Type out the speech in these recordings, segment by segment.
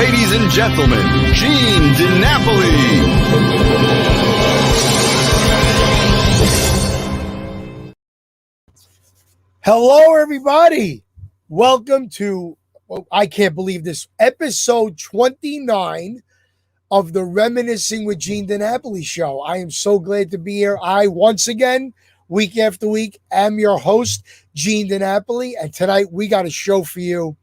Ladies and gentlemen, Gene DiNapoli. Hello, everybody. Welcome to, I can't believe this, episode 29 of the Reminiscing with Gene DiNapoli show. I am so glad to be here. I, once again, week after week, am your host, Gene DiNapoli, and tonight we got a show for you.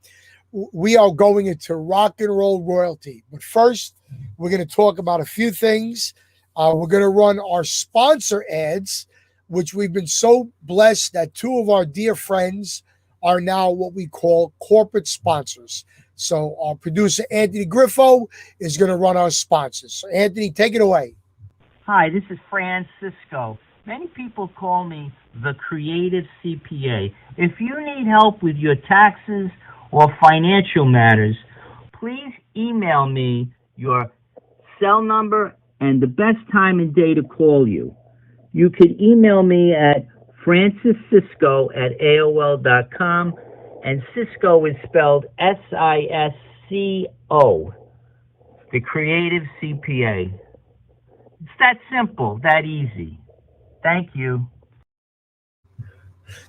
We are going into rock and roll royalty. But first, we're going to talk about a few things. We're going to run our sponsor ads, which we've been so blessed that two of our dear friends are now what we call corporate sponsors. So our producer, Anthony Griffo, is going to run our sponsors. So Anthony, take it away. Hi, this is Francisco. Many people call me the creative CPA. If you need help with your taxes or financial matters, please email me your cell number and the best time and day to call you. You can email me at franciscisco@aol.com, and Cisco is spelled SISCO, the creative CPA. It's that simple, that easy. Thank you.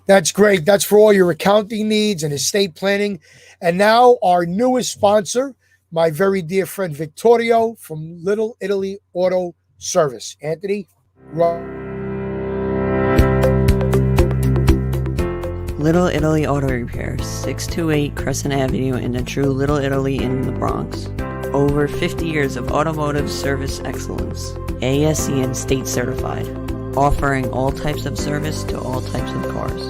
That's great. That's for all your accounting needs and estate planning. And now our newest sponsor, my very dear friend Vittorio from Little Italy Auto Service. Anthony? Little Italy Auto Repair, 628 Crescent Avenue in the true Little Italy in the Bronx. Over 50 years of automotive service excellence, ASE state certified, offering all types of service to all types of cars.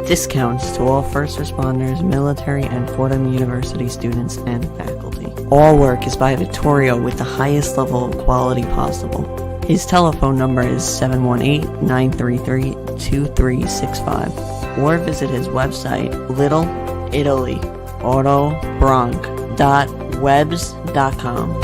Discounts to all first responders, military, and Fordham University students and faculty. All work is by Vittorio with the highest level of quality possible. His telephone number is 718-933-2365, or visit his website, littleitalyAutobronc.webs.com.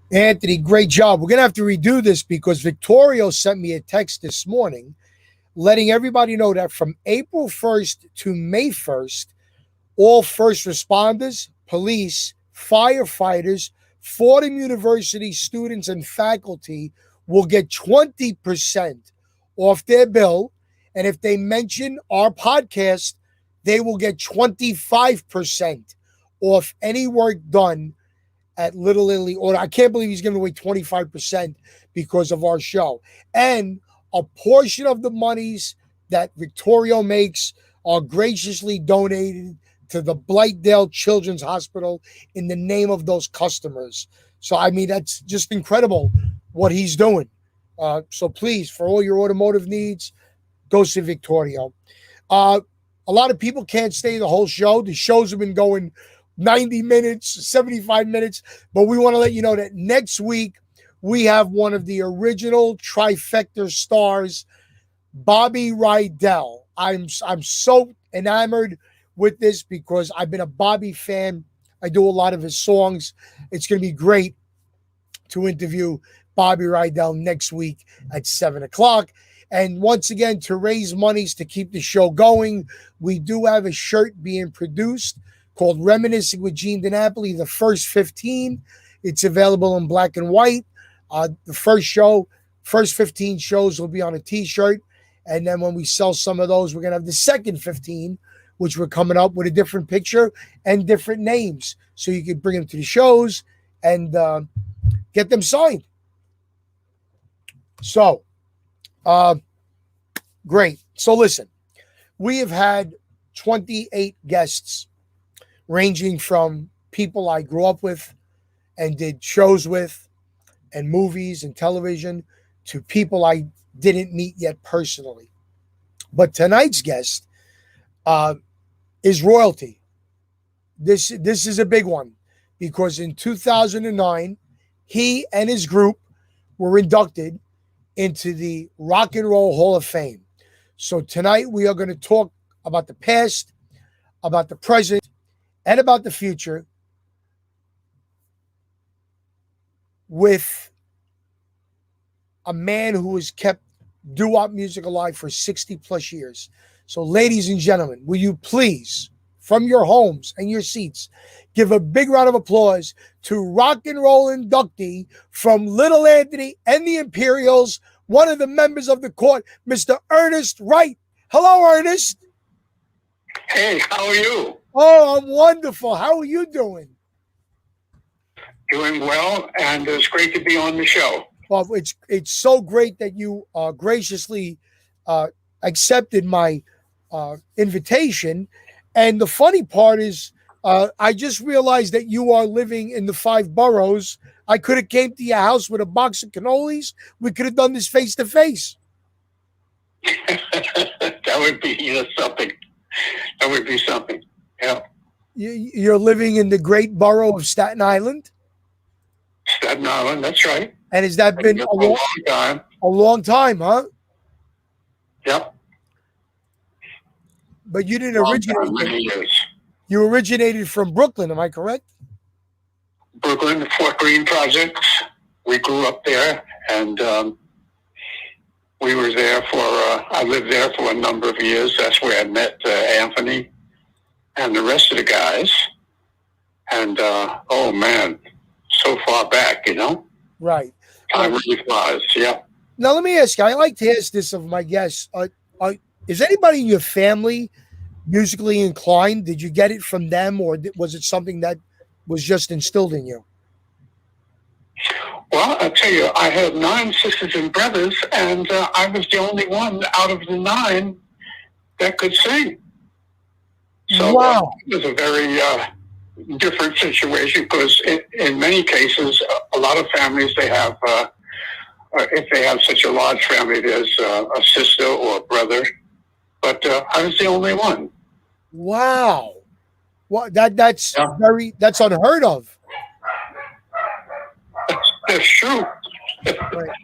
Anthony, great job. We're going to have to redo this because Vittorio sent me a text this morning letting everybody know that from April 1st to May 1st, all first responders, police, firefighters, Fordham University students, and faculty will get 20% off their bill. And if they mention our podcast, they will get 25% off any work done at Little Italy Auto. I can't believe he's giving away 25% because of our show. And a portion of the monies that Vittorio makes are graciously donated to the Blightdale Children's Hospital in the name of those customers. So, I mean, that's just incredible what he's doing. So please, for all your automotive needs, go see Vittorio. A lot of people can't stay the whole show. The shows have been going 90 minutes, 75 minutes, but we want to let you know that next week we have one of the original trifecta stars, Bobby Rydell. I'm so enamored with this because I've been a Bobby fan. I do a lot of his songs. It's going to be great to interview Bobby Rydell next week at 7 o'clock. And once again, to raise monies to keep the show going, we do have a shirt being produced called Reminiscing with Gene DiNapoli, the first 15. It's available in black and white. The first 15 shows will be on a t-shirt. And then when we sell some of those, we're going to have the second 15, which we're coming up with a different picture and different names. So you can bring them to the shows and get them signed. So, great. So listen, we have had 28 guests ranging from people I grew up with and did shows with and movies and television to people I didn't meet yet personally. But tonight's guest is royalty. This is a big one because in 2009, he and his group were inducted into the Rock and Roll Hall of Fame. So tonight we are going to talk about the past, about the present, and about the future with a man who has kept doo-wop music alive for 60 plus years. So, ladies and gentlemen, will you please, from your homes and your seats, give a big round of applause to rock and roll inductee from Little Anthony and the Imperials, one of the members of the court, Mr. Ernest Wright. Hello, Ernest. Hey, how are you? Oh, I'm wonderful. How are you doing? Doing well, and it's great to be on the show. Well, it's so great that you graciously accepted my invitation. And the funny part is, I just realized that you are living in the 5 boroughs. I could have came to your house with a box of cannolis. We could have done this face to face. That would be something. That would be something. Yeah. You're living in the great borough of Staten Island? Staten Island, that's right. And has that been a long time? A long time, huh? Yep. But you didn't originate. Many years. You originated from Brooklyn, am I correct? Brooklyn, the Fort Greene projects. We grew up there, and we were there for. I lived there for a number of years. That's where I met Anthony and the rest of the guys. And oh man, so far back, Right. Time really flies. Yeah. Now let me ask you. I like to ask this of my guests. Is anybody in your family musically inclined? Did you get it from them, or was it something that was just instilled in you? Well, I'll tell you, I had 9 sisters and brothers, and I was the only one out of the 9 that could sing. So wow. It was a very different situation because in many cases, a lot of families, they have, if they have such a large family, there's a sister or a brother. But I was the only one. Wow. Well, that's unheard of. That's true.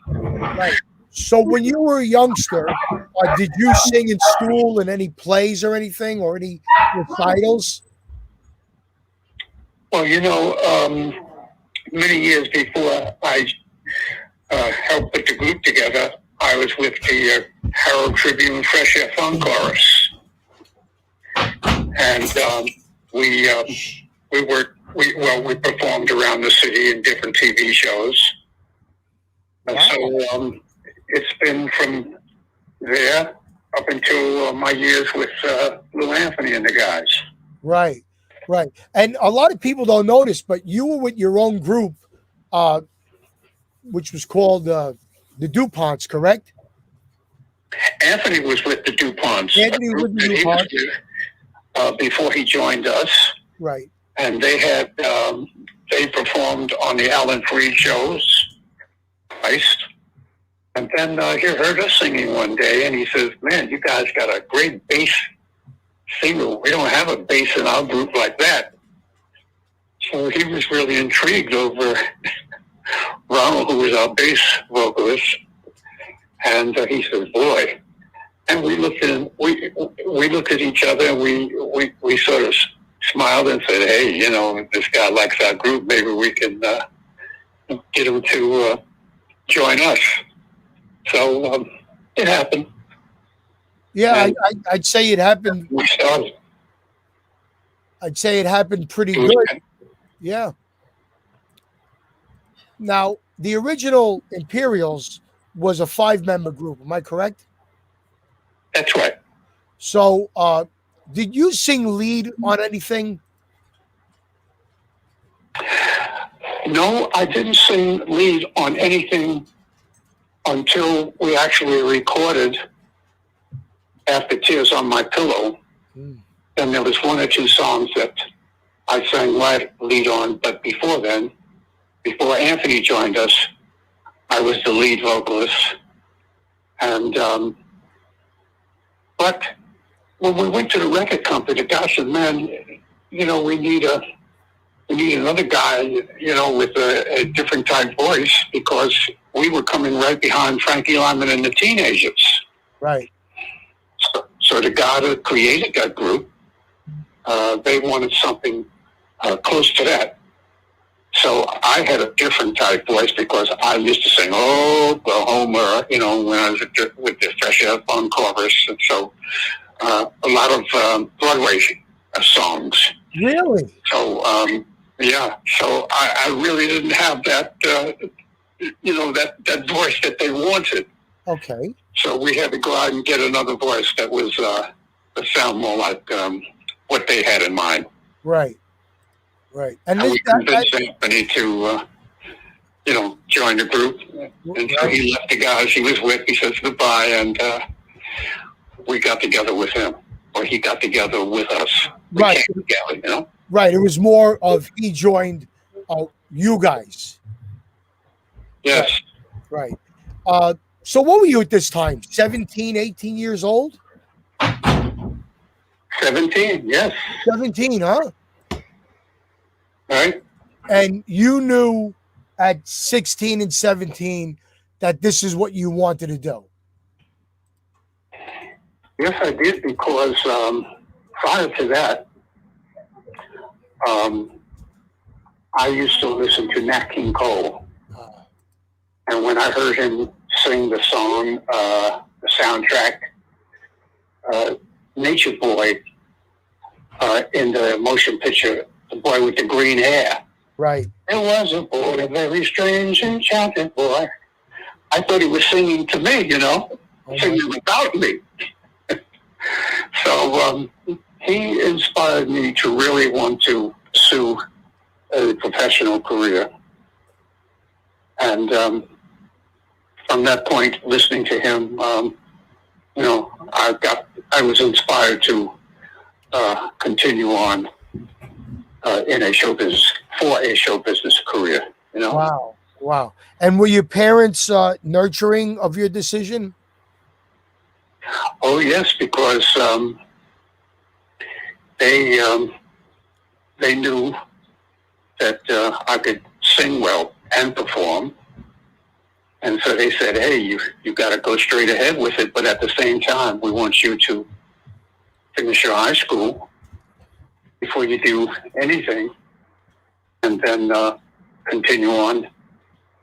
Right. So when you were a youngster, did you sing in school in any plays or anything, or any recitals? Well, many years before I helped put the group together, I was with the Herald Tribune Fresh Air Fun Chorus, and we performed around the city in different TV shows. And so it's been from there up until my years with Lou Anthony and the guys. Right. And a lot of people don't notice, but you were with your own group, which was called the DuPonts, correct? Anthony was with the DuPonts. Anthony was with the DuPonts. Before he joined us. Right. And they had, they performed on the Alan Freed shows twice. And then he heard us singing one day, and he says, man, you guys got a great bass singer. We don't have a bass in our group like that. So he was really intrigued over Ronald, who was our bass vocalist. And he says, boy. And we looked at each other, and we sort of smiled and said, hey, if this guy likes our group, maybe we can get him to join us. So it happened. Yeah, I'd say it happened. We started. I'd say it happened pretty good. Yeah. Now, the original Imperials was a 5-member group. Am I correct? That's right. So, did you sing lead on anything? No, I didn't sing lead on anything until we actually recorded After Tears on My Pillow. Then there was 1 or 2 songs that I sang lead on, but before then, before Anthony joined us, I was the lead vocalist. And but when we went to the record company, the guy said, man, we need another guy, with a different type voice, because we were coming right behind Frankie Lyman and the Teenagers. Right. So the guy that created that group, they wanted something close to that. So I had a different type voice because I used to sing Oklahoma, when I was with the Fresh Air Fun Chorus. And so a lot of Broadway songs. Really? So yeah, so I really didn't have that that voice that they wanted. Okay. So we had to go out and get another voice that was that sound more like what they had in mind. Right. Right. And we convinced Anthony to join the group, and so he left the guys he was with. He says goodbye, and we got together with him, or he got together with us. We came together, Right. It was more of he joined you guys. Yes. Right. So what were you at this time? 17, 18 years old? 17, yes. 17, huh? Right. And you knew at 16 and 17 that this is what you wanted to do. Yes, I did, because prior to that, I used to listen to Nat King Cole. And when I heard him sing the song, the soundtrack, Nature Boy, in the motion picture, the boy with the green hair. Right. There was a boy, a very strange, enchanted boy. I thought he was singing to me, singing about me. So he inspired me to really want to pursue a professional career. And from that point, listening to him, I was inspired to continue on in a show business, for a show business career. Wow. And were your parents nurturing of your decision? Oh yes, because they knew that I could sing well and perform, and so they said, "Hey, you got to go straight ahead with it, but at the same time, we want you to finish your high school before you do anything, and then continue on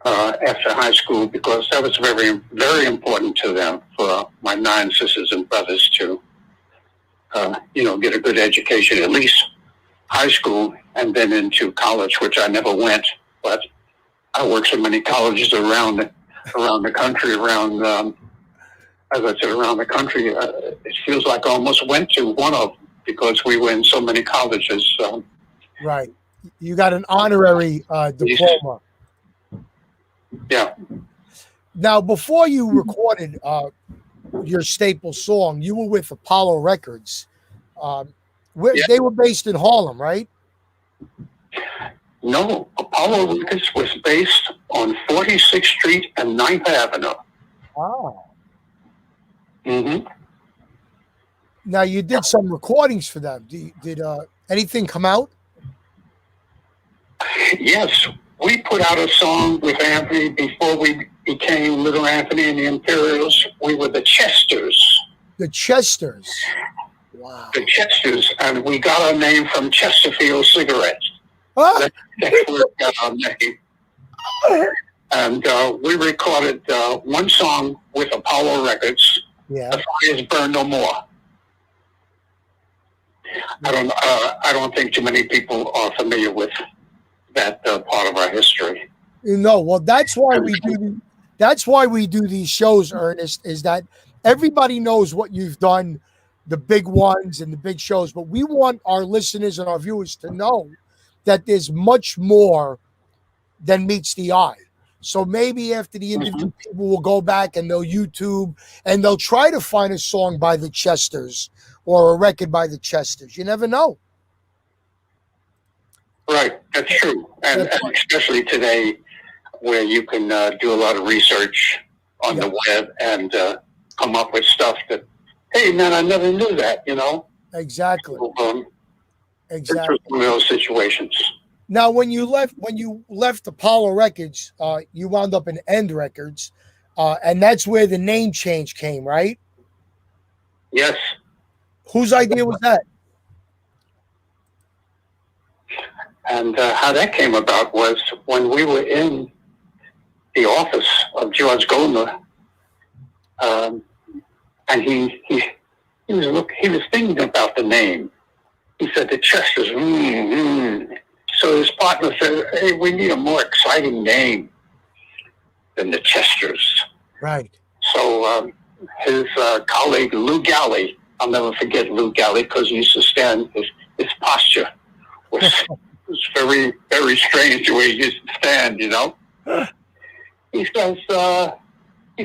after high school," because that was very, very important to them, for my 9 sisters and brothers to, get a good education, at least high school, and then into college, which I never went. But I worked so many colleges around the country, as I said, around the country. It feels like I almost went to one of them, because we were in so many colleges. Right. You got an honorary diploma. Yeah. Now, before you recorded your staple song, you were with Apollo Records. They were based in Harlem, right? No, Apollo Records was based on 46th Street and 9th Avenue. Wow. Mm-hmm. Now, you did some recordings for them. Did anything come out? Yes, we put out a song with Anthony before we became Little Anthony and the Imperials. We were the Chesters. The Chesters. Wow. The Chesters, and we got our name from Chesterfield cigarettes. Ah. That's where we got our name. And we recorded one song with Apollo Records. Yeah. The Fires Burn No More. I don't think too many people are familiar with that part of our history. Well, that's why we do. That's why we do these shows, Ernest. Is that everybody knows what you've done, the big ones and the big shows, but we want our listeners and our viewers to know that there's much more than meets the eye. So maybe after the interview, people will go back and they'll YouTube and they'll try to find a song by the Chesters or a record by the Chesters. You never know. Right, that's true. And especially today, where you can do a lot of research on the web and come up with stuff that, hey, man, I never knew that, Exactly. So, exactly. One of those situations. Now, when you left Apollo Records, you wound up in End Records, and that's where the name change came, right? Yes. Whose idea was that? And how that came about was when we were in the office of George Goldner, and he he was thinking about the name. He said the Chesters. So his partner said, "Hey, we need a more exciting name than the Chesters." Right. So his colleague Lou Galley, I'll never forget Lou Galley because he used to stand. His posture was very, very strange the way he used to stand. He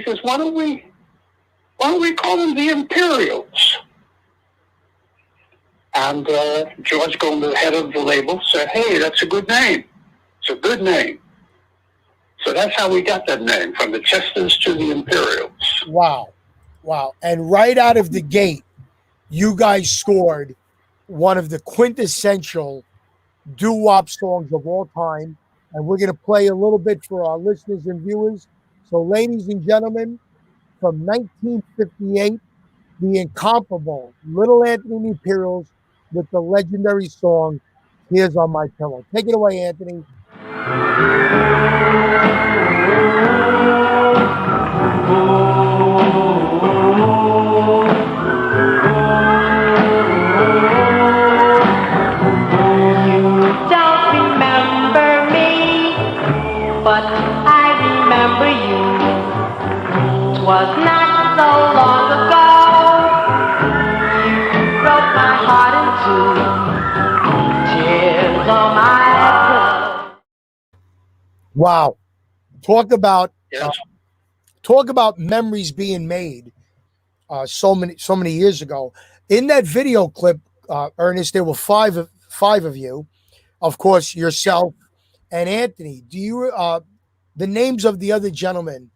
says, why don't we call them the Imperials? And George Goldman, the head of the label, said, "Hey, that's a good name. It's a good name." So that's how we got that name, from the Chesters to the Imperials. Wow. And right out of the gate, you guys scored one of the quintessential doo-wop songs of all time. And we're going to play a little bit for our listeners and viewers. So, ladies and gentlemen, from 1958, the incomparable Little Anthony and the Imperials with the legendary song, "Tears on My Pillow." Take it away, Anthony. But I remember you. 'Twas not so long ago. You broke my heart in two. Tears on my pillow. Wow. Talk about memories being made so many years ago. In that video clip, Ernest, there were five of you. Of course, yourself and Anthony. Do you the names of the other gentlemen,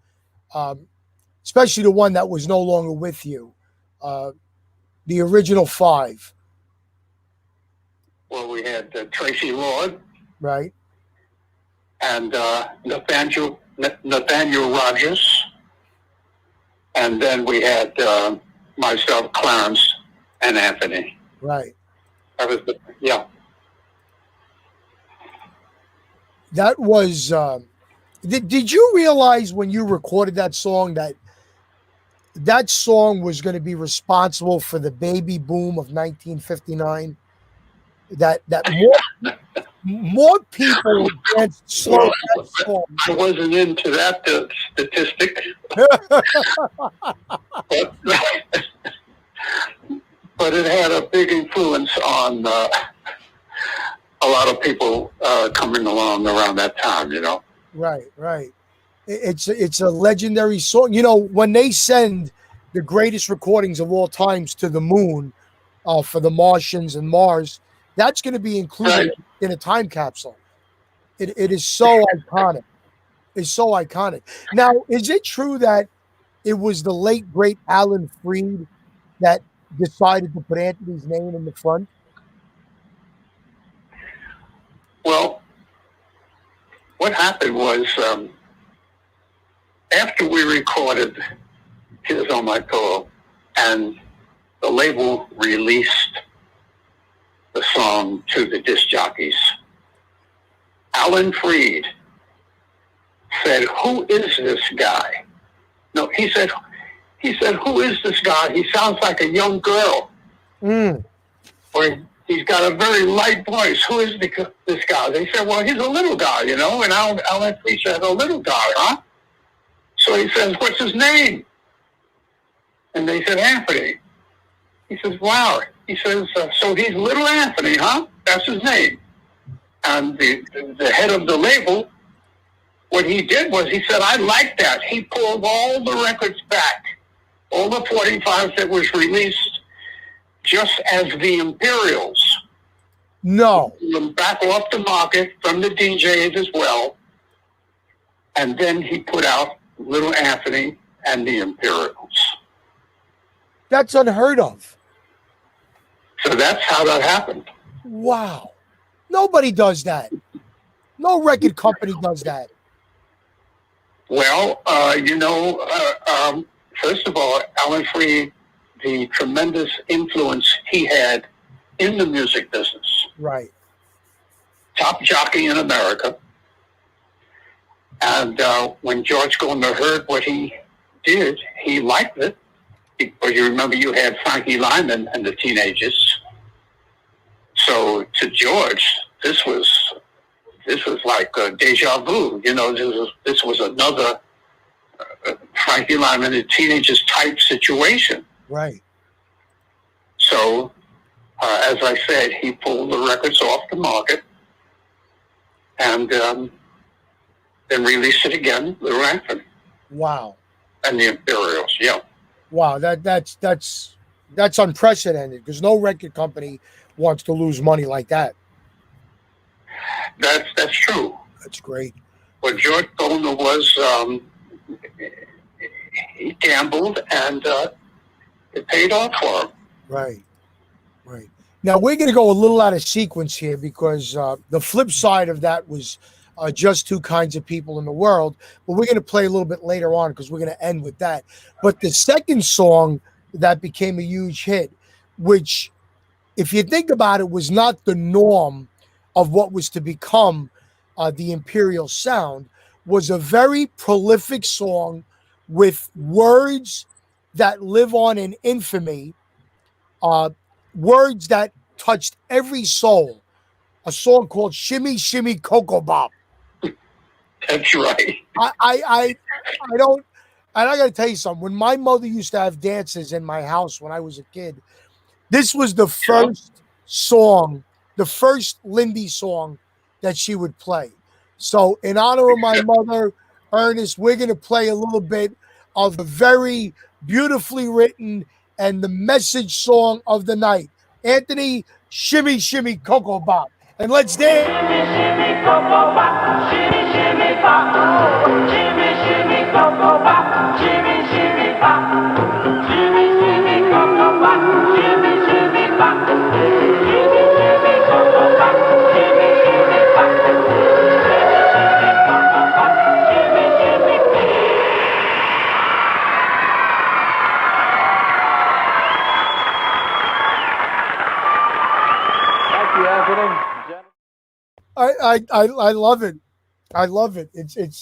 especially the one that was no longer with you, the original five? Well, we had Tracy Lord, Right. and Nathaniel Rogers, and then we had myself, Clarence, and Anthony. Right. That was yeah. That was. Did you realize when you recorded that song that song was going to be responsible for the baby boom of 1959? That more people danced slow that song. I wasn't into that statistic, but it had a big influence on a lot of people coming along around that time. Right. It's a legendary song. When they send the greatest recordings of all times to the moon for the Martians and Mars, that's going to be included in a time capsule. It is so iconic. It's so iconic. Now, is it true that it was the late, great Alan Freed that decided to put Anthony's name in the front? Well, what happened was after we recorded Tears on My Pillow and the label released the song to the disc jockeys, Alan Freed said, "Who is this guy?" No, he said, "Who is this guy? He sounds like a young girl. Or he's got a very light voice. Who is this guy?" They said, "Well, he's a little guy, And Alan Freed said, "A little guy, huh?" So he says, "What's his name?" And they said, "Anthony." He says, "Wow." He says, "So he's Little Anthony, huh? That's his name." And the head of the label, what he did was he said, "I like that." He pulled all the records back, all the 45s that was released just as the Imperials. No. Them back off the market from the DJs as well. And then he put out Little Anthony and the Imperials. That's unheard of. So that's how that happened. Wow. Nobody does that. No record company does that. Well, first of all, Alan Freed, the tremendous influence he had in the music business. Right. Top jockey in America. And when George Goldner heard what he did, he liked it. Because you remember you had Frankie Lyman and the Teenagers. So to George, this was like deja vu. You know, this was another Frankie Lyman and the Teenagers type situation. Right. So, as I said, he pulled the records off the market and then released it again, Little Anthony. Wow. And the Imperials, yeah. Wow, that's unprecedented because no record company wants to lose money like that. That's true. That's great. But George Golden was he gambled and it paid off for him. Right. Right. Now we're going to go a little out of sequence here because the flip side of that was just two kinds of people in the world. But we're going to play a little bit later on because we're going to end with that. But the second song that became a huge hit, which, if you think about it, was not the norm of what was to become the Imperial sound, was a very prolific song with words that live on in infamy, words that touched every soul. A song called "Shimmy Shimmy Cocoa Bop." That's right. I don't. And I got to tell you something. When my mother used to have dances in my house when I was a kid, this was the first song, the first Lindy song that she would play. So, in honor of my mother, Ernest, we're going to play a little bit of the very beautifully written and the message song of the night. Anthony, "Shimmy Shimmy Cocoa Bop," and let's dance. Shimmy, shimmy, cocoa bop, shimmy, shimmy, bop. Shimmy, shimmy, cocoa bop, shimmy, shimmy, bop. Shimmy, shimmy, cocoa bop, shimmy, shimmy, bop. Shimmy, shimmy, cocoa bop, shimmy, shimmy, bop. Shimmy, shimmy, cocoa bop, shimmy, shimmy, bop. Thank you, Anthony. I love it. I love it. It's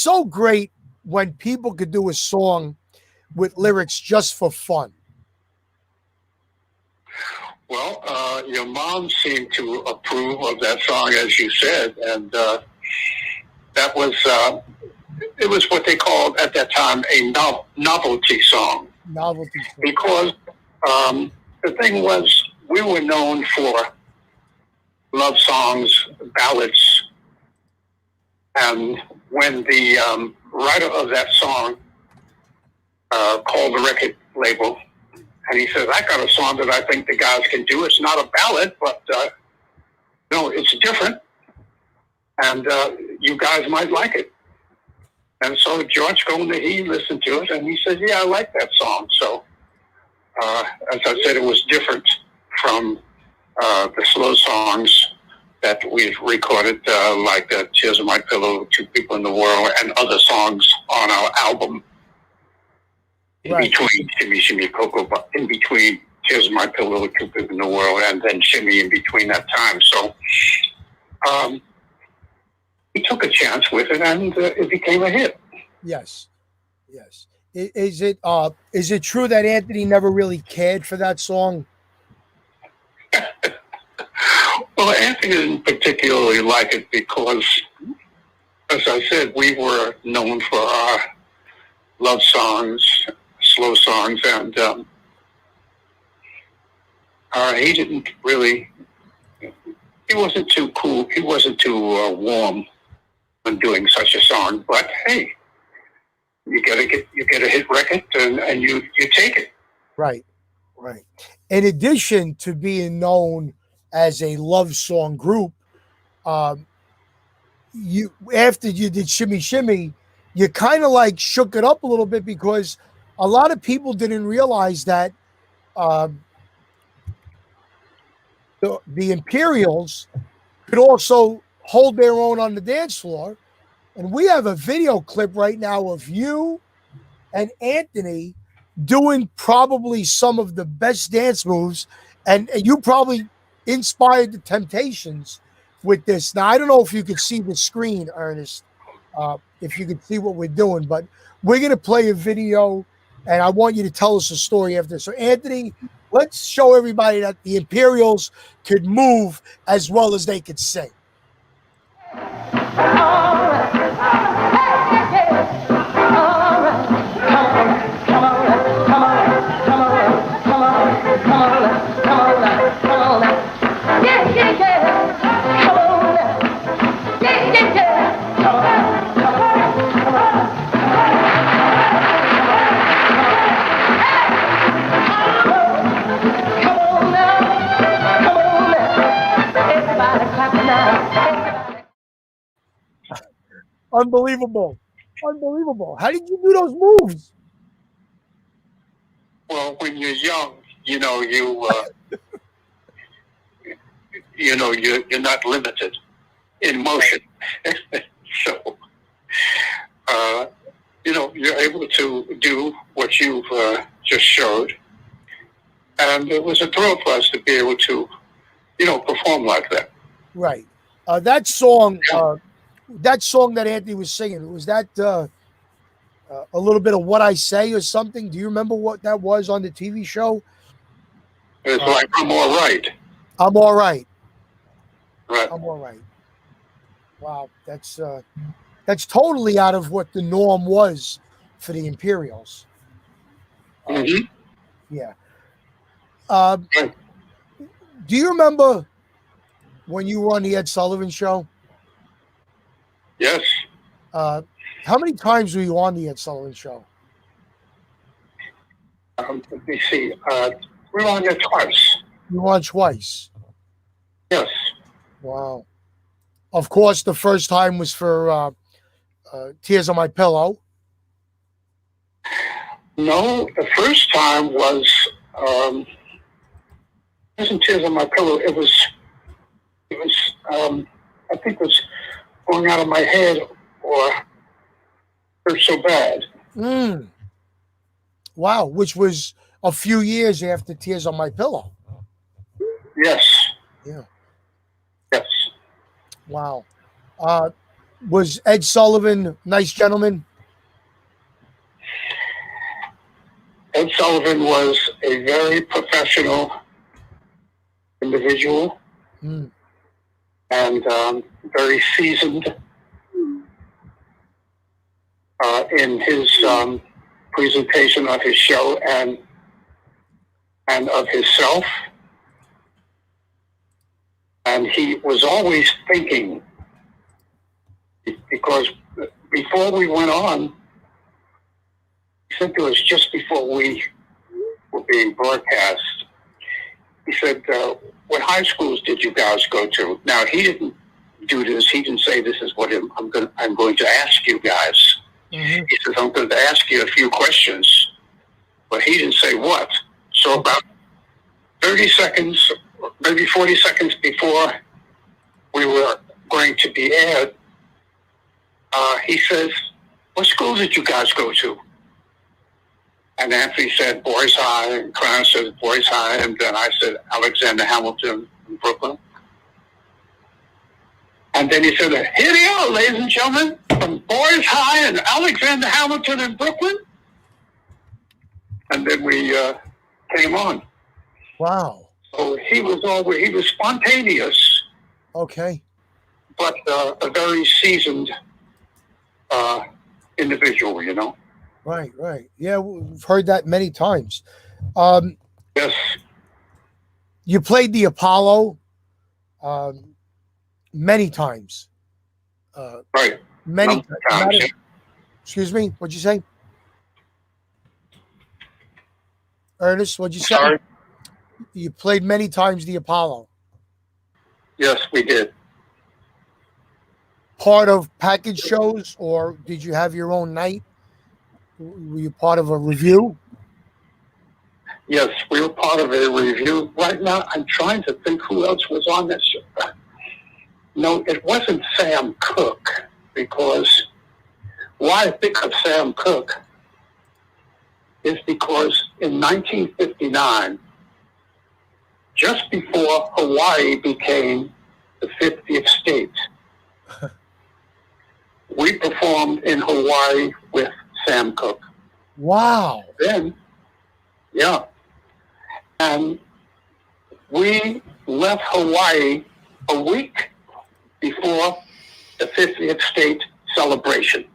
so great when people could do a song with lyrics just for fun. Well, your mom seemed to approve of that song, as you said, and that was it was what they called at that time a novelty song. Novelty song. Because the thing was, we were known for love songs, ballads, and when the writer of that song called the record label, and he says, "I got a song that I think the guys can do. It's not a ballad, but no, it's different, and you guys might like it." And so George Golden, he listened to it, and he said, "Yeah, I like that song." So, as I said, it was different from the slow songs that we've recorded, like "Tears on My Pillow," "Two People in the World," and other songs on our album. In between "Shimmy Shimmy Cocoa Bop," in between "Tears on My Pillow," "Two People in the World," and then "Shimmy" in between that time. So he took a chance with it, and it became a hit. Yes. Yes. Is it true that Anthony never really cared for that song? Well, Anthony didn't particularly like it because, as I said, we were known for our love songs, slow songs, and he didn't really. He wasn't too cool. He wasn't too warm when doing such a song. But hey, you get a hit record, and you take it. Right. Right. In addition to being known as a love song group, you after you did "Shimmy Shimmy," you kind of like shook it up a little bit because a lot of people didn't realize that the Imperials could also hold their own on the dance floor. And we have a video clip right now of you and Anthony doing probably some of the best dance moves, and you probably inspired the Temptations with this. Now, I don't know if you could see the screen, Ernest, if you could see what we're doing. But we're going to play a video, and I want you to tell us a story after. So, Anthony, let's show everybody that the Imperials could move as well as they could sing. Unbelievable. Unbelievable. How did you do those moves? Well, when you're young, you know, you're not limited in motion. So, you're able to do what you've just showed. And it was a thrill for us to be able to, perform like that. Right. That song that Anthony was singing, was that a little bit of What I Say or something? Do you remember what that was on the TV show? It's like, I'm all right. I'm all right. Right. I'm all right. Wow, that's totally out of what the norm was for the Imperials. Mm-hmm. Yeah. Do you remember when you were on the Ed Sullivan Show? Yes. How many times were you on the Ed Sullivan Show? Let me see. We were on there twice. You were on twice. Yes. Wow. Of course, the first time was for Tears on My Pillow. No, the first time was it wasn't Tears on My Pillow. It was I think it was Going Out of My Head or Hurt So Bad. Wow, which was a few years after Tears on My Pillow. Yes. Yeah. Yes. Wow. Was Ed Sullivan nice gentleman? Ed Sullivan was a very professional individual and very seasoned in his presentation of his show and of himself. And he was always thinking, because before we went on, I think it was just before we were being broadcast, he said, what high schools did you guys go to? Now, he didn't do this. He didn't say, this is what I'm going to ask you guys. Mm-hmm. He says, I'm going to ask you a few questions. But he didn't say what. So about 30 seconds, maybe 40 seconds before we were going to be aired, he says, what school did you guys go to? And Anthony said, Boys High, and Crown said, Boys High, and then I said, Alexander Hamilton in Brooklyn. And then he said, here they are, ladies and gentlemen, from Boys High and Alexander Hamilton in Brooklyn. And then we came on. Wow. So he was spontaneous. Okay. But a very seasoned individual, you know. Right, right. Yeah, we've heard that many times. Yes. You played the Apollo many times. Right. Many times. Yeah. Excuse me, what'd you say? Ernest, what'd you say? Sorry? You played many times the Apollo. Yes, we did. Part of package shows, or did you have your own night? Were you part of a review? Yes, we were part of a review. Right now, I'm trying to think who else was on this show. No, it wasn't Sam Cooke, because why I think of Sam Cooke is because in 1959, just before Hawaii became the 50th state, we performed in Hawaii with Sam Cooke. Wow. Then, yeah. And we left Hawaii a week before the 50th state celebration.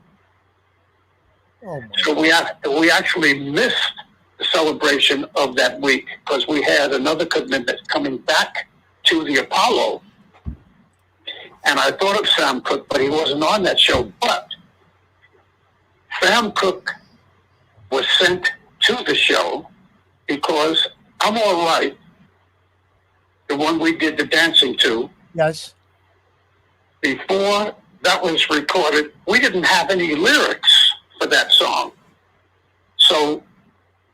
Oh my. So we actually missed the celebration of that week because we had another commitment coming back to the Apollo. And I thought of Sam Cooke, but he wasn't on that show. But Sam Cooke was sent to the show because I'm All Right, the one we did the dancing to, Yes. before that was recorded, we didn't have any lyrics for that song. So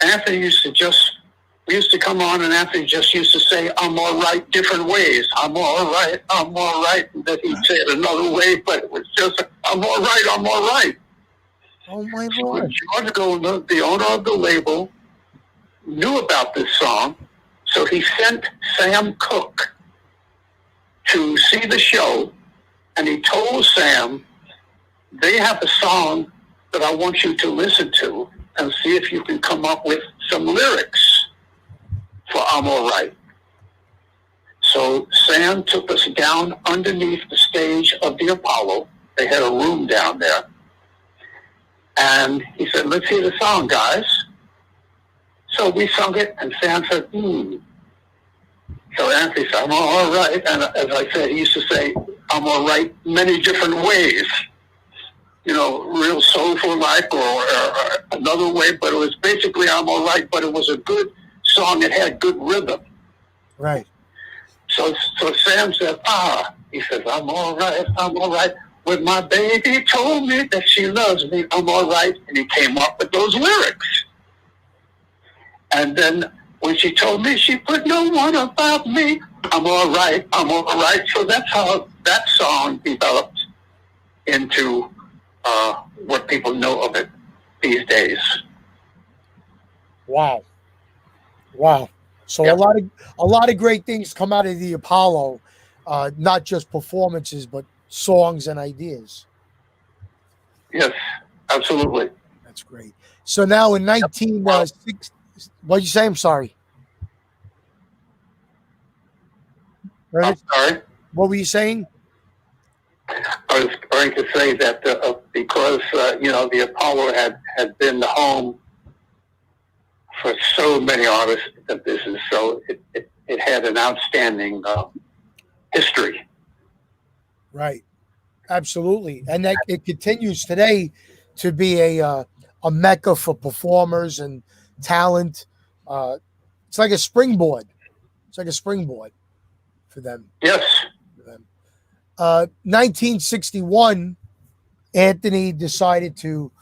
Anthony we used to come on and Anthony just used to say, I'm all right, different ways. I'm all right, I'm all right. And then he'd say it another way, but it was just, I'm all right, I'm all right. Oh my So Lord. George Goldner, the owner of the label, knew about this song, so he sent Sam Cooke to see the show, and he told Sam, they have a song that I want you to listen to and see if you can come up with some lyrics for I'm All Right. So Sam took us down underneath the stage of the Apollo. They had a room down there. And he said, let's hear the song, guys. So we sung it, and Sam said, So Anthony said, I'm all right. And as I said, he used to say, I'm all right many different ways. You know, real soulful-like or another way, but it was basically I'm all right, but it was a good song. It had good rhythm. Right. So Sam said, he says, I'm all right. When my baby told me that she loves me, I'm all right. And he came up with those lyrics. And then when she told me she put no one about me, I'm all right, I'm all right. So that's how that song developed into what people know of it these days. Wow. Wow. So Yeah. a lot of great things come out of the Apollo, not just performances, but songs and ideas. Yes, absolutely. That's great. So now in 1960, what'd you say? I'm sorry. I'm Ernest, sorry. what were you saying? I was going to say that because the Apollo had been the home for so many artists that this is so it had an outstanding history. Right. Absolutely. And that it continues today to be a mecca for performers and talent. It's like a springboard. It's like a springboard for them. Yes. 1961, Anthony decided to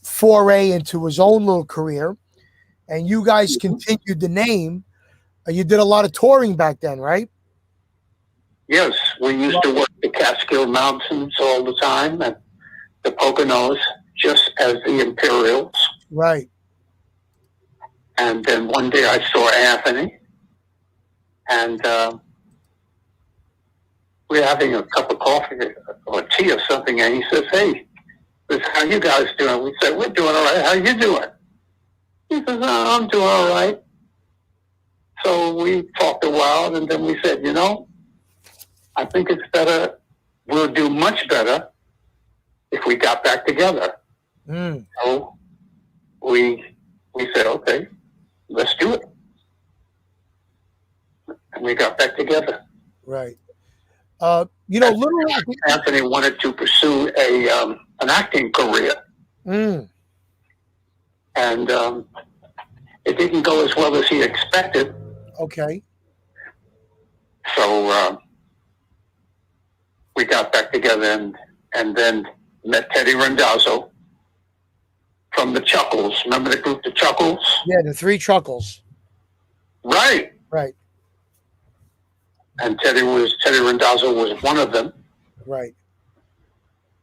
foray into his own little career, and you guys continued the name. You did a lot of touring back then, right? Yes, we used to work the Catskill Mountains all the time and the Poconos, just as the Imperials. Right. And then one day I saw Anthony, and we were having a cup of coffee or tea or something, and he says, hey, how you guys doing? We said, we're doing all right. How you doing? He says, I'm doing all right. So we talked a while, and then we said, I think it's better, we'll do much better if we got back together. So we said, okay, let's do it. And we got back together. Right. Little Anthony wanted to pursue an acting career. And it didn't go as well as he expected. Okay. So we got back together and then met Teddy Randazzo from the Chuckles. Remember the group, the Chuckles? Yeah, the Three Chuckles. Right. Right. And Teddy Randazzo was one of them. Right.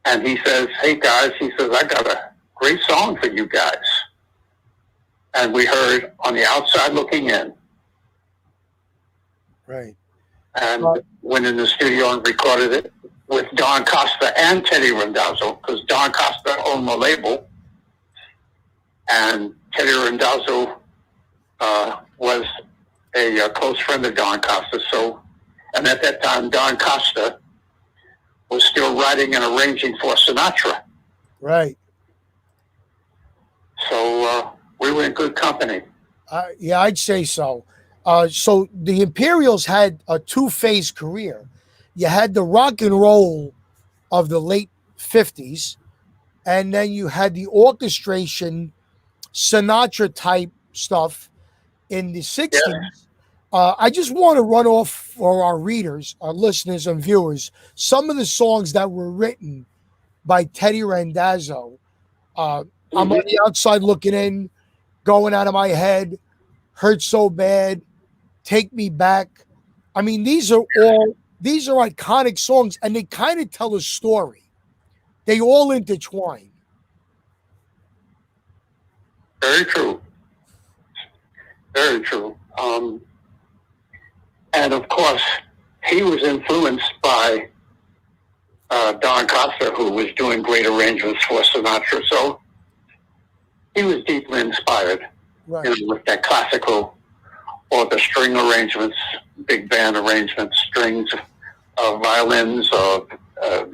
And he says, hey guys, he says, I got a great song for you guys. And we heard On the Outside Looking In. Right. And went in the studio and recorded it. with Don Costa and Teddy Randazzo, because Don Costa owned the label, and Teddy Randazzo was a close friend of Don Costa. So, and at that time, Don Costa was still writing and arranging for Sinatra. Right. So we were in good company. Yeah, I'd say so. So the Imperials had a two-phase career. You had the rock and roll of the late 50s, and then you had the orchestration, Sinatra type stuff in the 60s. Yeah. I just want to run off for our readers, our listeners and viewers, some of the songs that were written by Teddy Randazzo. I'm on the outside looking in, going out of my head, Hurt So Bad, Take Me Back. I mean, these are iconic songs, and they kind of tell a story. They all intertwine. Very true. Very true. And of course, he was influenced by Don Costa, who was doing great arrangements for Sinatra. So he was deeply inspired, Right. with that classical or the string arrangements, big band arrangements, strings, violins,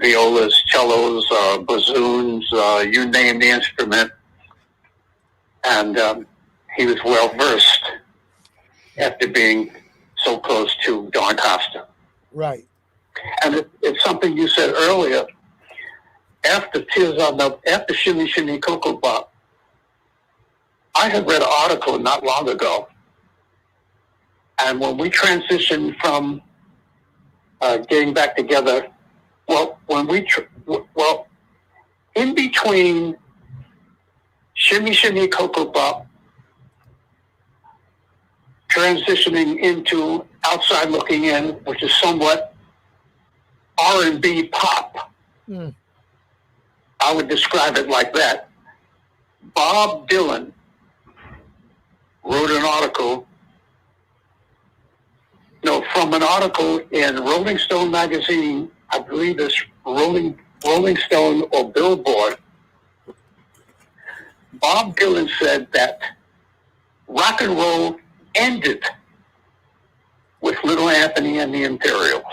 violas, cellos, bassoons, you name the instrument. And he was well versed after being so close to Don Costa. Right. And it's something you said earlier. After after Shimmy Shimmy Cocoa Pop, I had read an article not long ago, and when we transitioned from getting back together, in between Shimmy Shimmy Cocoa Pop, transitioning into Outside Looking In, which is somewhat R&B pop. I would describe it like that. Bob Dylan wrote an article, from an article in Rolling Stone magazine, I believe it's Rolling Stone or Billboard. Bob Dylan said that rock and roll ended with Little Anthony and the Imperials.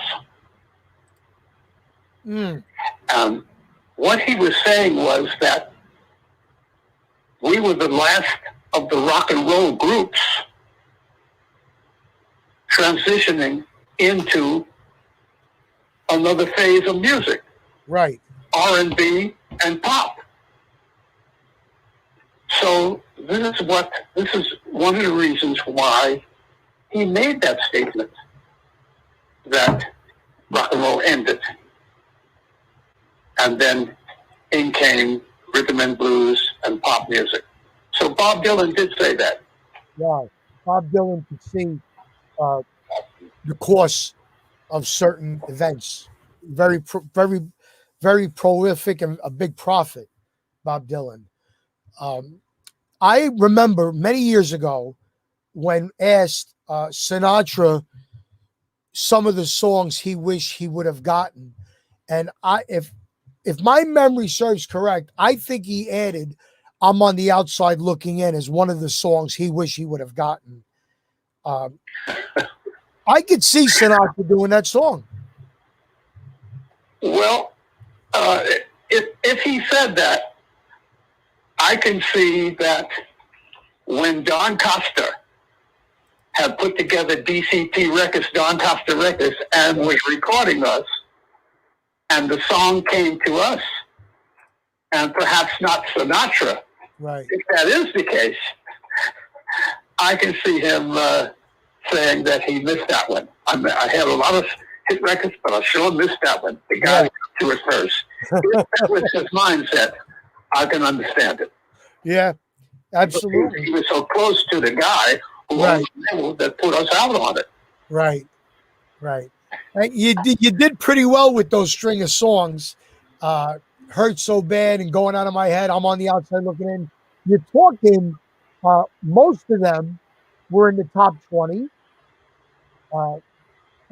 What he was saying was that we were the last of the rock and roll groups transitioning into another phase of music. Right. R&B and pop. So this is one of the reasons why he made that statement that rock and roll ended. And then in came rhythm and blues and pop music. So Bob Dylan did say that. Wow. Bob Dylan could see the course of certain events. Very prolific and a big prophet, Bob Dylan. I remember many years ago when asked Sinatra some of the songs he wished he would have gotten, and if my memory serves correct, I think he added "I'm on the Outside Looking In" as one of the songs he wished he would have gotten. I could see Sinatra doing that song. Well, if he said that, I can see that when Don Costa had put together DCP Records, Don Costa Records, and was recording us, and the song came to us, and perhaps not Sinatra. Right. If that is the case, I can see him saying that he missed that one. I had a lot of hit records, but I sure missed that one. The guy got to it first. If that was his mindset, I can understand it. Yeah, absolutely. He was so close to the guy who owned the label that put us out on it. Right. And you did pretty well with those string of songs. Hurt So Bad and Going Out of My Head, I'm on the Outside Looking In. You're talking, most of them were in the top 20.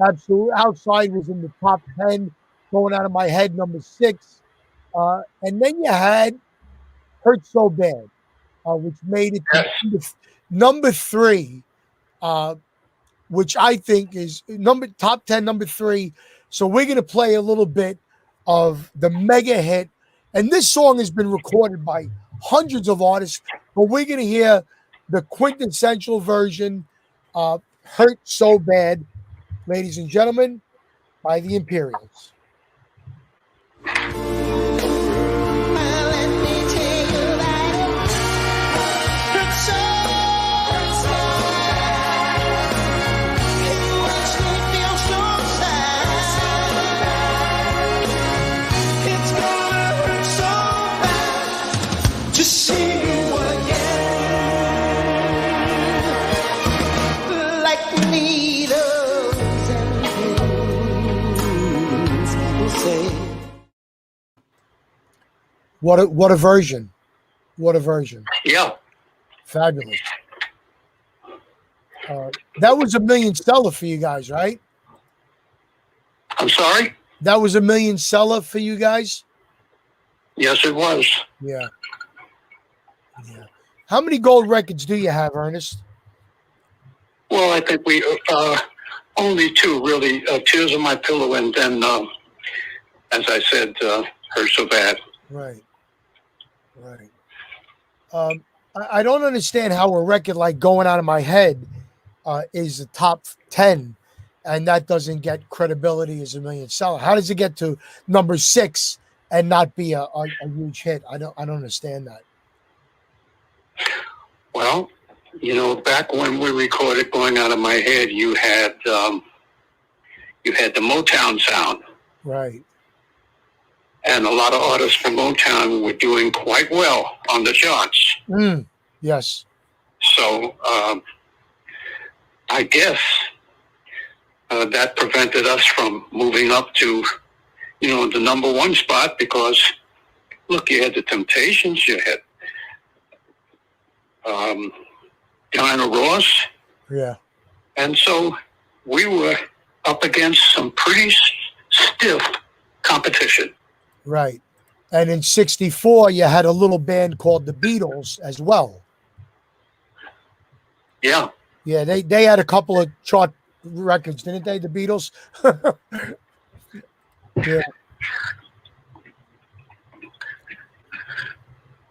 Absolutely. Outside was in the top 10. Going Out of My Head, number 6. And then you had Hurt So Bad, which made it to number 3, which I think is top 10, number 3. So we're going to play a little bit of the mega hit. And this song has been recorded by hundreds of artists, but we're going to hear the quintessential version of Hurt So Bad, ladies and gentlemen, by the Imperials. What a version. What a version. Yeah. Fabulous. That was a million seller for you guys, right? I'm sorry? That was a million seller for you guys? Yes, it was. Yeah. How many gold records do you have, Ernest? Well, I think we only 2, really. Tears on My Pillow, and then, as I said, Hurt So Bad. Right. I don't understand how a record like Going Out of My Head is the top 10, and that doesn't get credibility as a million seller. How does it get to number 6 and not be a huge hit? I don't understand that. Well, back when we recorded Going Out of My Head, you had the Motown sound. Right. And a lot of artists from Motown were doing quite well on the charts. Yes. So I guess that prevented us from moving up to, the number 1 spot because, look, you had the Temptations, you had Diana Ross. Yeah. And so we were up against some pretty stiff competition. Right. And in 64, you had a little band called the Beatles as well. Yeah. Yeah, they had a couple of chart records, didn't they, the Beatles? Yeah.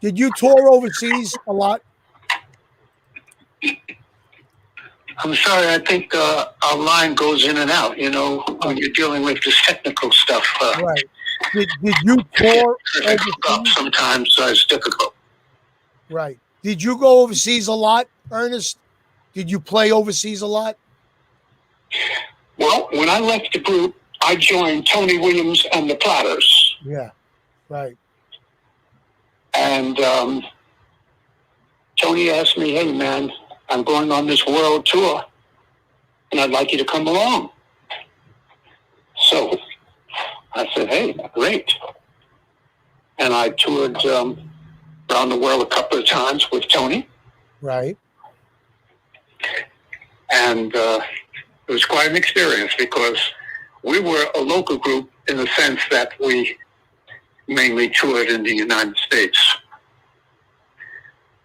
Did you tour overseas a lot? I'm sorry, I think our line goes in and out, when you're dealing with this technical stuff. Right. Did you tour overseas? Sometimes it's difficult. Right. Did you go overseas a lot, Ernest? Did you play overseas a lot? Well, when I left the group, I joined Tony Williams and the Platters. Yeah, right. And Tony asked me, hey, man, I'm going on this world tour, and I'd like you to come along. So I said, hey, great. And I toured around the world a couple of times with Tony. Right. And it was quite an experience because we were a local group in the sense that we mainly toured in the United States.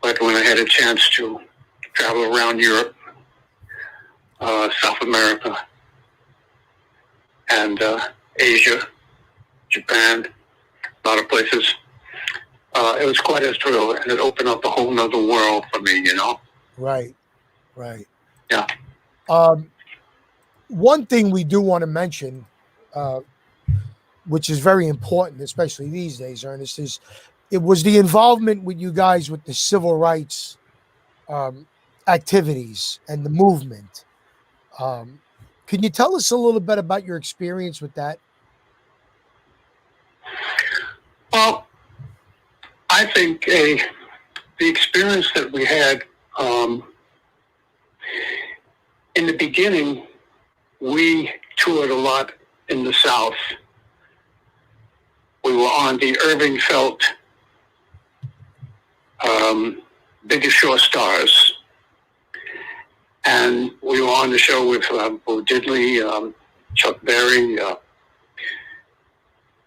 But when I had a chance to travel around Europe, South America, and Asia, Japan, a lot of places, it was quite a thrill, and it opened up a whole nother world for me, Right. Yeah. One thing we do want to mention, which is very important, especially these days, Ernest, is it was the involvement with you guys with the civil rights activities and the movement. Can you tell us a little bit about your experience with that? Well, I think the experience that we had in the beginning, we toured a lot in the South. We were on the Irving Felt Biggest Shore Stars. And we were on the show with Bo Diddley, Chuck Berry,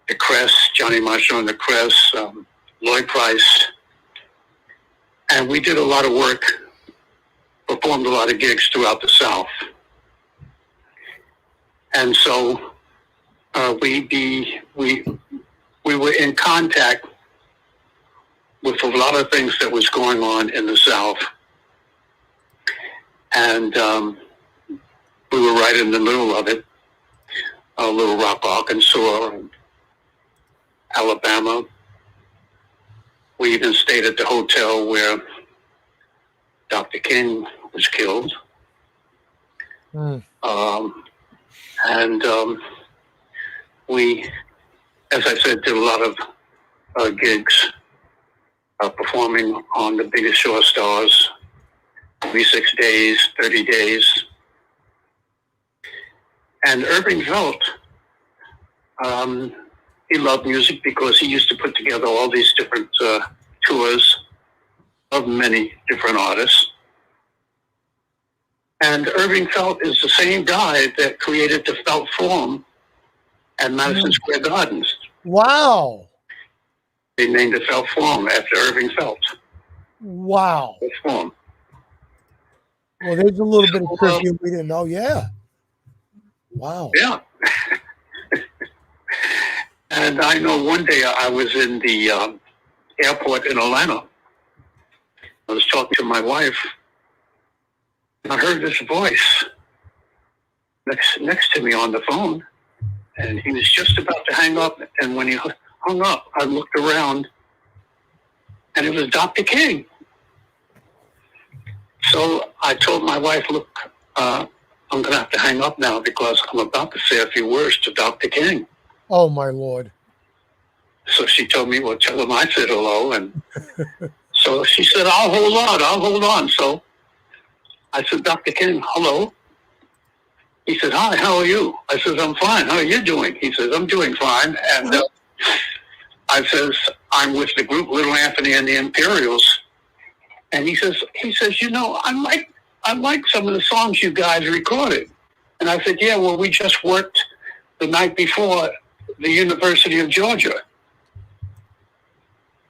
the Crest, Johnny Marshall and the Crest, Lloyd Price. And we did a lot of work, performed a lot of gigs throughout the South. And so we were in contact with a lot of things that was going on in the South. And we were right in the middle of it. Little Rock, Arkansas, and Alabama. We even stayed at the hotel where Dr. King was killed. We, as I said, did a lot of gigs, performing on the biggest show stars, 26 days, 30 days. And Irving felt he loved music because he used to put together all these different tours of many different artists. And Irving Felt is the same guy that created the Felt Forum at Madison Square Gardens. Wow. They named the Felt Forum after Irving Felt. Wow. Felt Forum. Well, there's a little bit of trivia we didn't know. Yeah. Wow. Yeah. And I know one day I was in the airport in Atlanta. I was talking to my wife. I heard this voice next to me on the phone, and he was just about to hang up. And when he hung up, I looked around, and it was Dr. King. So I told my wife, look, I'm going to have to hang up now because I'm about to say a few words to Dr. King. Oh, my Lord. So she told me, well, tell him I said hello. And so she said, I'll hold on. So I said, Dr. King, hello. He said, hi, how are you? I said, I'm fine. How are you doing? He says, I'm doing fine. And I says, I'm with the group Little Anthony and the Imperials. And he says, you know, I like some of the songs you guys recorded. And I said, yeah, well, we just worked the night before the University of Georgia.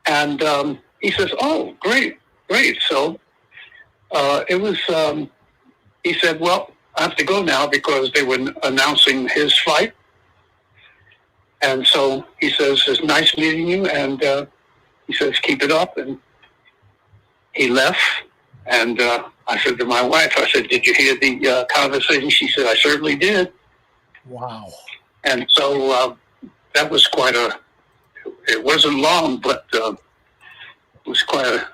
And he says, oh, great. So it was, he said, well, I have to go now because they were announcing his flight. And so he says, it's nice meeting you. And he says, keep it up. And he left. And I said to my wife, I said, did you hear the conversation? She said, I certainly did. Wow. And so that was it wasn't long, but it was quite a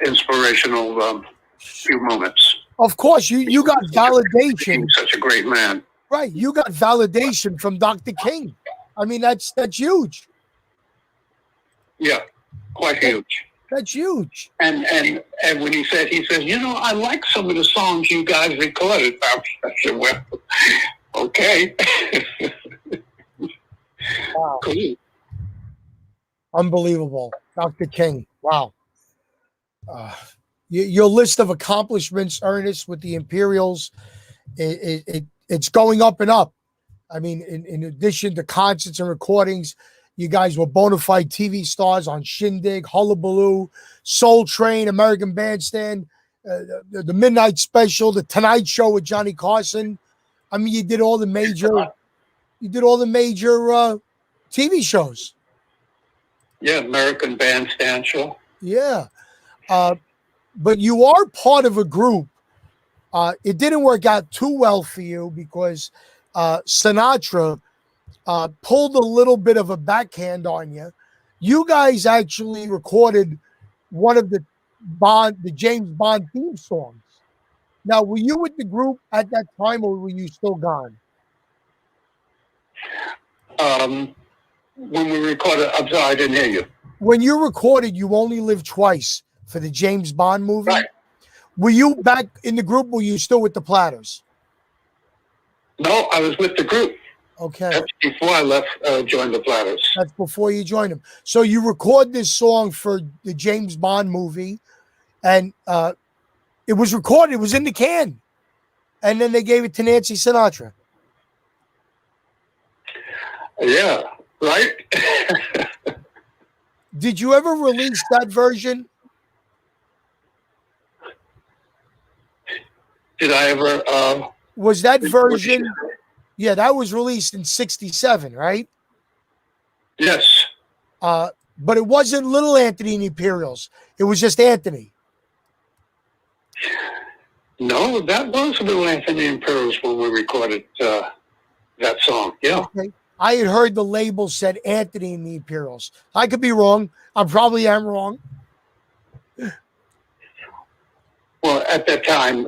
inspirational few moments. Of course, you got validation. He was such a great man. Right. You got validation from Dr. King. I mean, that's huge. Yeah, quite huge. That's huge. And when he said, you know, I like some of the songs you guys recorded. I said, well, okay. Wow. Cool. Unbelievable. Dr. King. Wow. Your list of accomplishments, Ernest, with the Imperials, it's going up and up. I mean, in addition to concerts and recordings, you guys were bona fide TV stars on Shindig, Hullabaloo, Soul Train, American Bandstand, the Midnight Special, the Tonight Show with Johnny Carson. I mean, you did all the major TV shows. Yeah, American Bandstand show. Yeah. But you are part of a group. It didn't work out too well for you because Sinatra pulled a little bit of a backhand on you. You guys actually recorded one of the James Bond theme songs. Now, were you with the group at that time, or were you still gone? When we recorded, I'm sorry, I didn't hear you. When you recorded You Only Live Twice for the James Bond movie, right. Were you back in the group, or were you still with the Platters? No, I was with the group. Okay. That's before I left, joined the Platters. That's before you joined them. So you record this song for the James Bond movie, and it was recorded. It was in the can. And then they gave it to Nancy Sinatra. Yeah, right? Did you ever release that version? Did I ever? Was that version? Yeah, that was released in '67, right? Yes. But it wasn't Little Anthony and the Imperials. It was just Anthony. No, that was Little Anthony Imperials when we recorded that song. Yeah. Okay. I had heard the label said Anthony and the Imperials. I could be wrong. I probably am wrong. Well, at that time,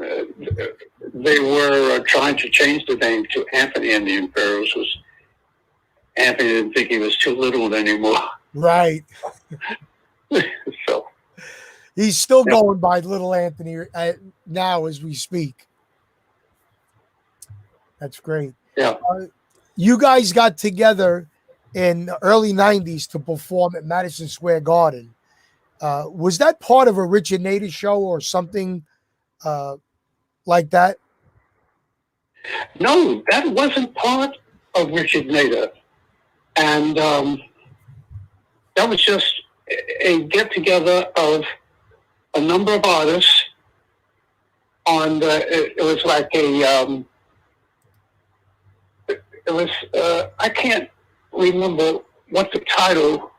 they were trying to change the name to Anthony and the Imperials. Was Anthony didn't think he was too little anymore. Right. So He's still going by Little Anthony now as we speak. That's great. yeah. You guys got together in the early 90s to perform at Madison Square Garden. Was that part of a Richard Nader show or something like that? No, that wasn't part of Richard Nader. And that was just a get-together of a number of artists on it was like a, it was, I can't remember what the title,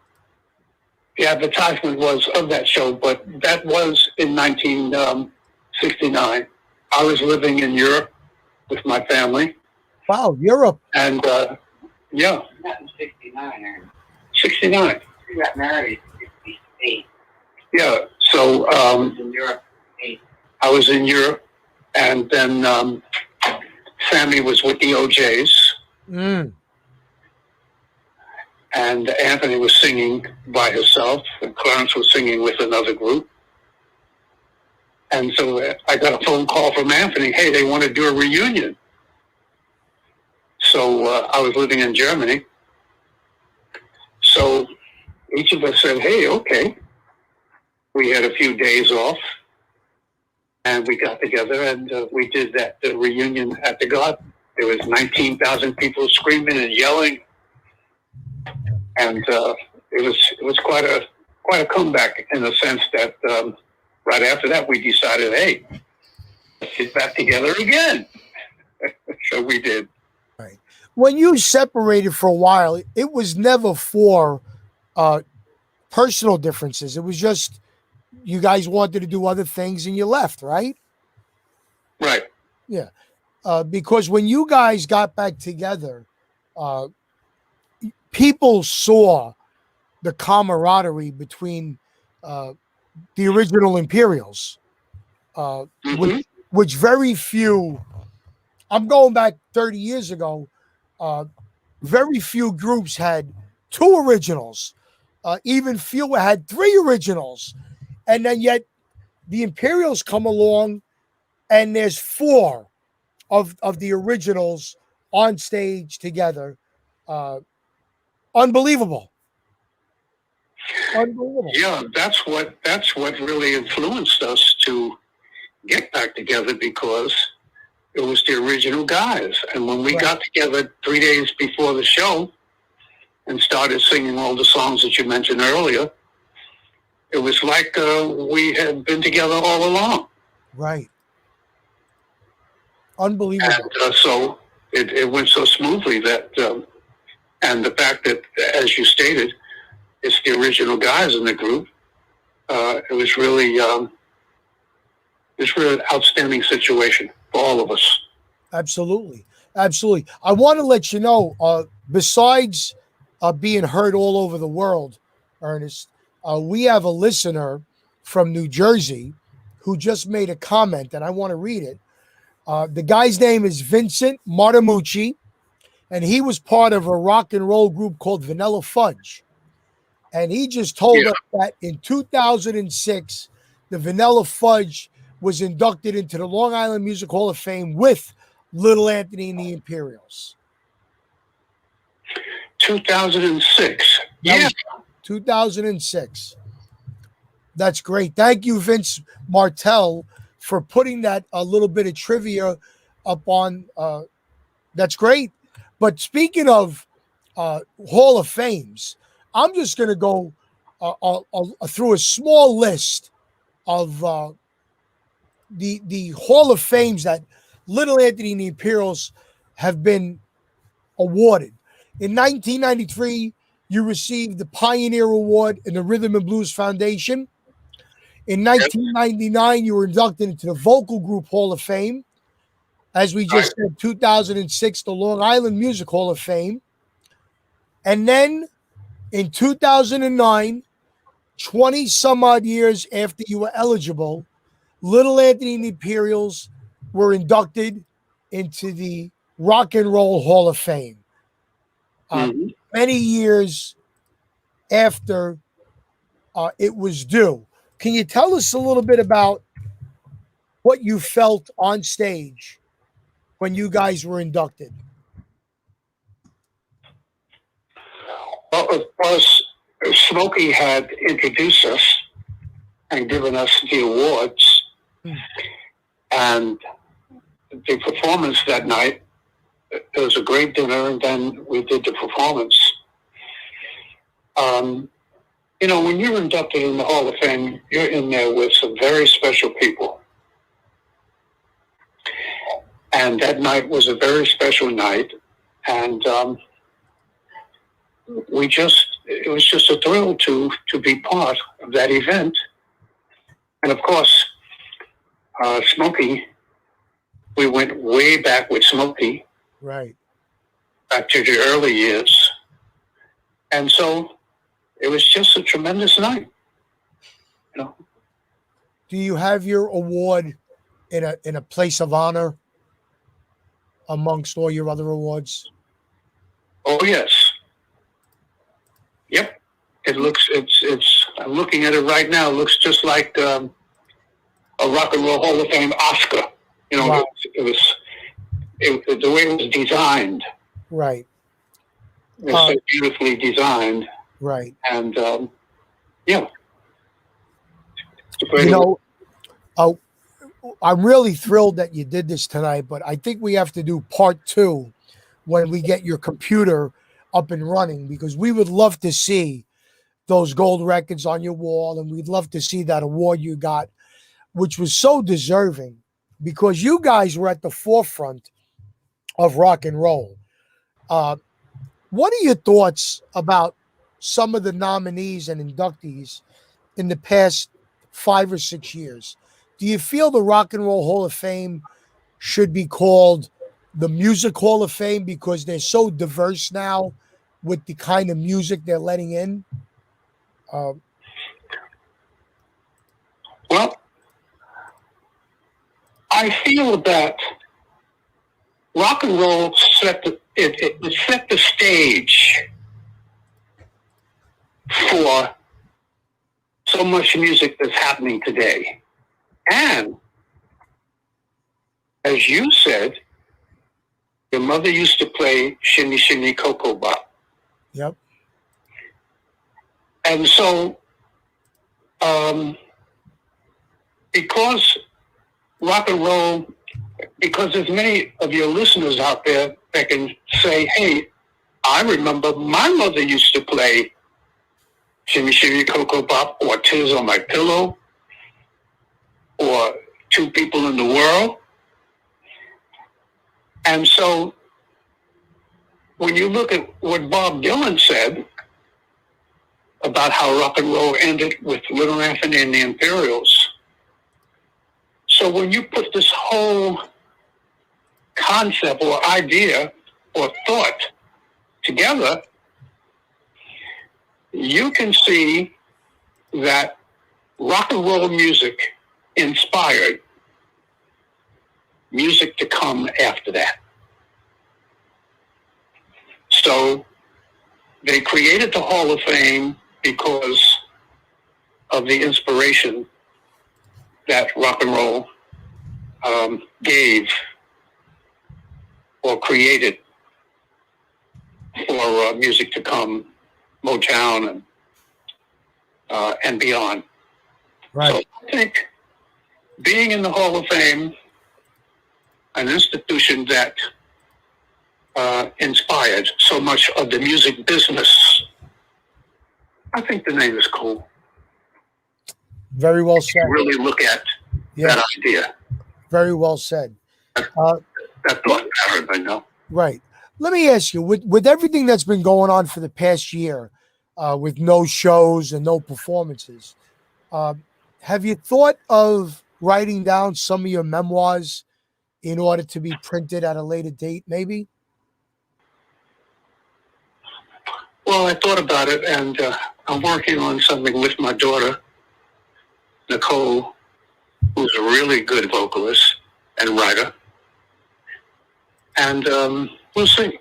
the advertisement was of that show, but that was in 1969. I was living in Europe with my family. Wow, Europe. And yeah. Not in 69, Aaron. 69. We got married in 68. Yeah. So In Europe, 8. I was in Europe, and then Sammy was with the OJs, Mm. and Anthony was singing by himself, and Clarence was singing with another group. And so I got a phone call from Anthony, hey, they want to do a reunion. So I was living in Germany. So each of us said, hey, okay. We had a few days off, and we got together, and we did that reunion at the Garden. There was 19,000 people screaming and yelling, and it was quite a comeback in the sense that right after that we decided, hey, let's get back together again. So we did. Right. When you separated for a while, it was never for personal differences. It was just you guys wanted to do other things and you left, right? Right. Yeah. Because when you guys got back together, people saw the camaraderie between the original Imperials, which very few, I'm going back 30 years ago, very few groups had 2 originals, even fewer had 3 originals. And then yet the Imperials come along and there's 4 of the originals on stage together. Unbelievable. Unbelievable. Yeah, that's what really influenced us to get back together, because it was the original guys. And when we got together 3 days before the show and started singing all the songs that you mentioned earlier, it was like we had been together all along. Right. Unbelievable. And so it went so smoothly that, and the fact that, as you stated, it's the original guys in the group. It was really an outstanding situation for all of us. Absolutely. Absolutely. I want to let you know, besides being heard all over the world, Ernest, we have a listener from New Jersey who just made a comment, and I want to read it. The guy's name is Vincent Martimucci, and he was part of a rock and roll group called Vanilla Fudge. And he just told us that in 2006, the Vanilla Fudge was inducted into the Long Island Music Hall of Fame with Little Anthony and the Imperials. 2006. That was 2006. That's great. Thank you, Vince Martell, for putting that a little bit of trivia up on. That's great. But speaking of Hall of Fames. I'm just going to go through a small list of the Hall of Fames that Little Anthony and the Imperials have been awarded. In 1993, you received the Pioneer Award in the Rhythm and Blues Foundation. In 1999, you were inducted into the Vocal Group Hall of Fame. As we just said, 2006, the Long Island Music Hall of Fame. And then in 2009, 20 some odd years after you were eligible, Little Anthony and the Imperials were inducted into the Rock and Roll Hall of Fame. Many years after it was due. Can you tell us a little bit about what you felt on stage when you guys were inducted? Well, of course, Smokey had introduced us and given us the awards. And the performance that night, it was a great dinner, and then we did the performance. You know, when you're inducted in the Hall of Fame, you're in there with some very special people. And that night was a very special night. And it was just a thrill to be part of that event. And of course, Smokey, we went way back with Smokey. Right. Back to the early years. And so it was just a tremendous night. You know. Do you have your award in a place of honor amongst all your other awards? Oh yes. Yep. It's I'm looking at it right now. It looks just like a Rock and Roll Hall of Fame Oscar. You know, wow. it was the way it was designed. Right. It was so beautifully designed. Right. And yeah. You know, I'm really thrilled that you did this tonight, but I think we have to do part 2 when we get your computer up and running, because we would love to see those gold records on your wall, and we'd love to see that award you got, which was so deserving, because you guys were at the forefront of rock and roll. What are your thoughts about some of the nominees and inductees in the past 5 or 6 years? Do you feel the Rock and Roll Hall of Fame should be called the Music Hall of Fame because they're so diverse now with the kind of music they're letting in? Well, I feel that rock and roll set the stage for so much music that's happening today. And as you said, your mother used to play Shimmy Shimmy Cocoa Bop. Yep. And so, because rock and roll, because there's many of your listeners out there that can say, hey, I remember my mother used to play Shimmy Shimmy Cocoa Bop, or Tears on My Pillow, or Two People in the World. And so when you look at what Bob Dylan said about how rock and roll ended with Little Anthony and the Imperials, so when you put this whole concept or idea or thought together, you can see that rock and roll music inspired music to come after that. So they created the Hall of Fame because of the inspiration that rock and roll gave or created for music to come, Motown and beyond. Right. So I think being in the Hall of Fame, an institution that inspired so much of the music business. I think the name is cool. Very well said. Really look at that idea. Very well said. That thought pattern, I know. Right. Let me ask you, with everything that's been going on for the past year, with no shows and no performances, have you thought of writing down some of your memoirs in order to be printed at a later date, maybe? Well, I thought about it, and I'm working on something with my daughter, Nicole, who's a really good vocalist and writer. And we'll see.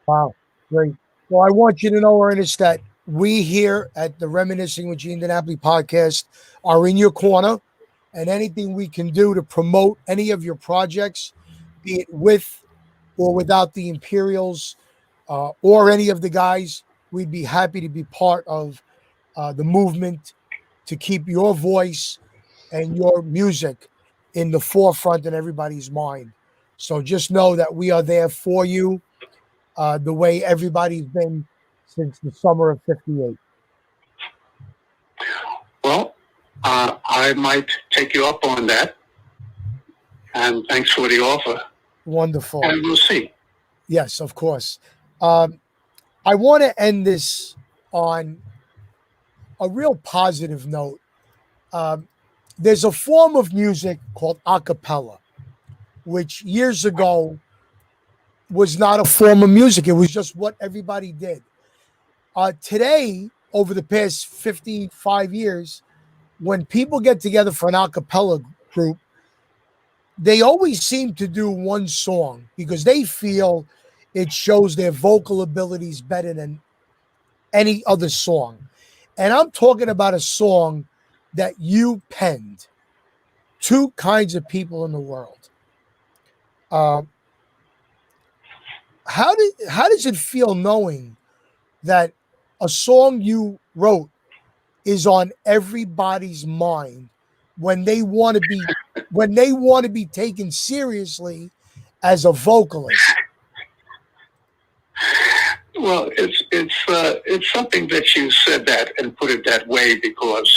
Wow, great. Well, I want you to know, Ernest, that we here at the Reminiscing with Gene DiNapoli podcast are in your corner, and anything we can do to promote any of your projects, be it with or without the Imperials or any of the guys, we'd be happy to be part of the movement to keep your voice and your music in the forefront in everybody's mind. So just know that we are there for you, the way everybody's been since the summer of '58. Well, I might take you up on that. And thanks for the offer. Wonderful. And we'll see. Yes, of course. I want to end this on a real positive note. There's a form of music called a cappella, which years ago was not a form of music. It was just what everybody did. Today, over the past 55 years, when people get together for an a cappella group, they always seem to do one song because they feel it shows their vocal abilities better than any other song. And I'm talking about a song that you penned. Two kinds of people in the world. How does it feel knowing that a song you wrote is on everybody's mind when they want to be taken seriously as a vocalist? Well, it's something that you said that and put it that way because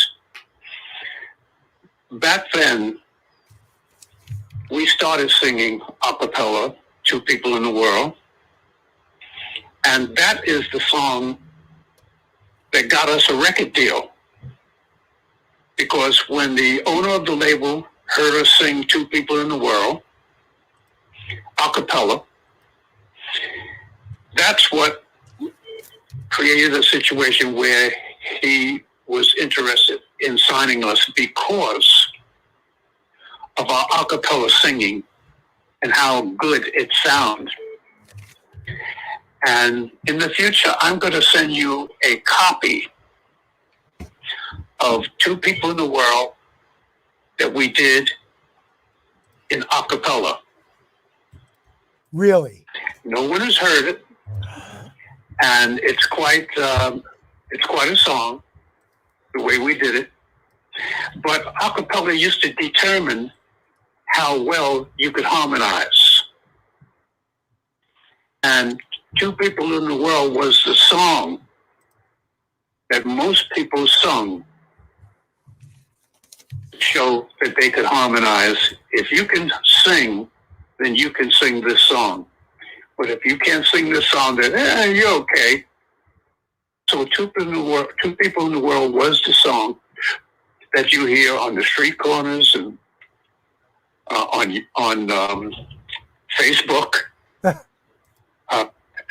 back then we started singing a cappella, Two People in the World, and that is the song that got us a record deal. Because when the owner of the label heard us sing Two People in the World, a cappella, that's what created a situation where he was interested in signing us because of our a cappella singing and how good it sounds. And in the future, I'm going to send you a copy of Two People in the World that we did in a cappella. Really? No one has heard it, and it's quite a song, the way we did it. But a cappella used to determine how well you could harmonize. And Two People in the World was the song that most people sung to show that they could harmonize. If you can sing, then you can sing this song. But if you can't sing this song, then you're okay. So Two People in the World was the song that you hear on the street corners and on Facebook.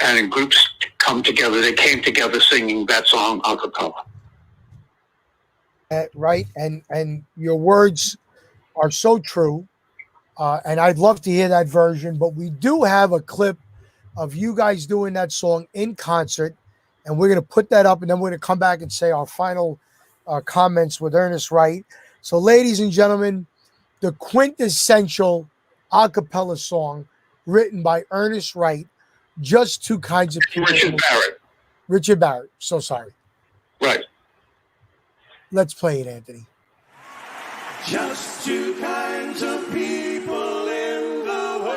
And groups come together. They came together singing that song a cappella. Right, and your words are so true. And I'd love to hear that version, but we do have a clip of you guys doing that song in concert, and we're going to put that up, and then we're going to come back and say our final comments with Ernest Wright. So, ladies and gentlemen, the quintessential a cappella song written by Ernest Wright, Just Two Kinds of People. Richard Barrett. So sorry. Right. Let's play it, Anthony. Just two kinds of people in the world.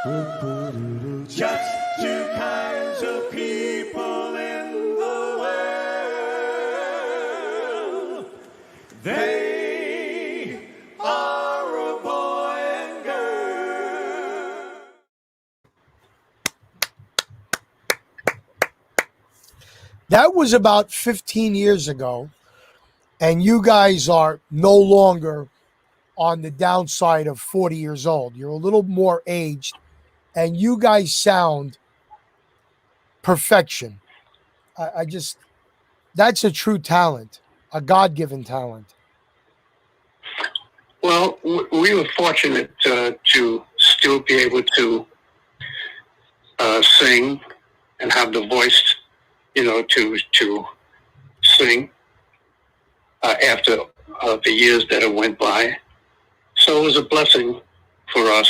Just two kinds of people in the world. They are a boy and girl. That was about 15 years ago, and you guys are no longer on the downside of 40 years old. You're a little more aged, and you guys sound perfection. I just, that's a true talent, a God-given talent. Well, we were fortunate to still be able to sing and have the voice, to sing after the years that it went by. So it was a blessing for us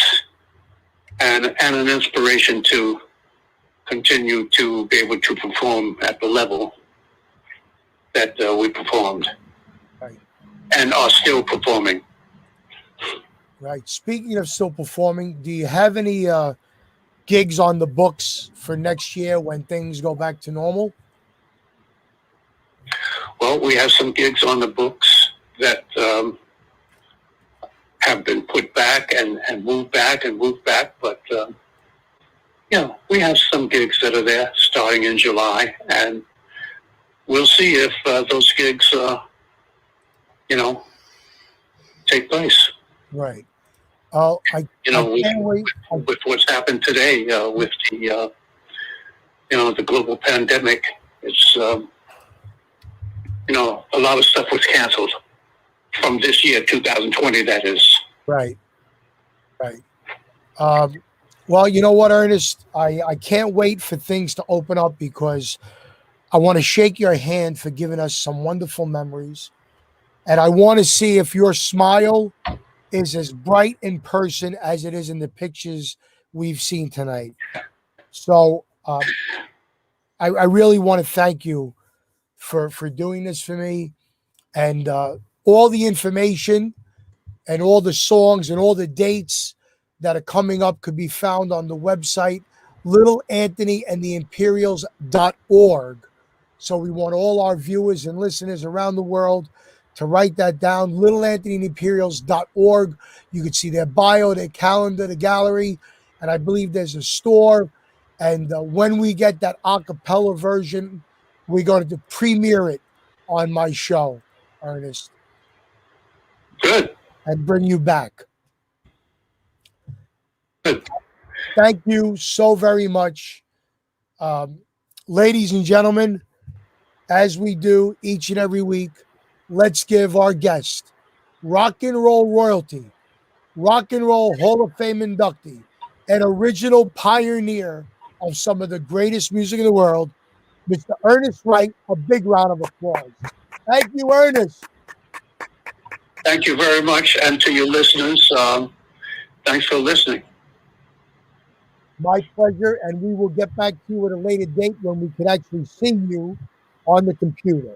and an inspiration to continue to be able to perform at the level that we performed, Right. And are still performing. Right. Speaking of still performing, do you have any gigs on the books for next year when things go back to normal? Well, we have some gigs on the books that have been put back and moved back, but we have some gigs that are there starting in July, and we'll see if those gigs take place. Right. I can't wait. With what's happened today, with the the global pandemic, it's a lot of stuff was canceled from this year, 2020. That is. Right. Right. Well, you know what, Ernest? I can't wait for things to open up because I want to shake your hand for giving us some wonderful memories. And I want to see if your smile is as bright in person as it is in the pictures we've seen tonight. So I really want to thank you for doing this for me. And all the information and all the songs and all the dates that are coming up could be found on the website, littleanthonyandimperials.org. So we want all our viewers and listeners around the world to write that down, littleanthonyandimperials.org. You can see their bio, their calendar, the gallery, and I believe there's a store. And when we get that a cappella version, we're going to premiere it on my show, Ernest. Good. And bring you back. Good. Thank you so very much. Ladies and gentlemen, as we do each and every week, let's give our guest, rock and roll royalty, rock and roll Hall of Fame inductee, an original pioneer of some of the greatest music in the world, Mr. Ernest Wright, a big round of applause. Thank you, Ernest. Thank you very much. And to your listeners, thanks for listening. My pleasure. And we will get back to you at a later date when we can actually see you on the computer.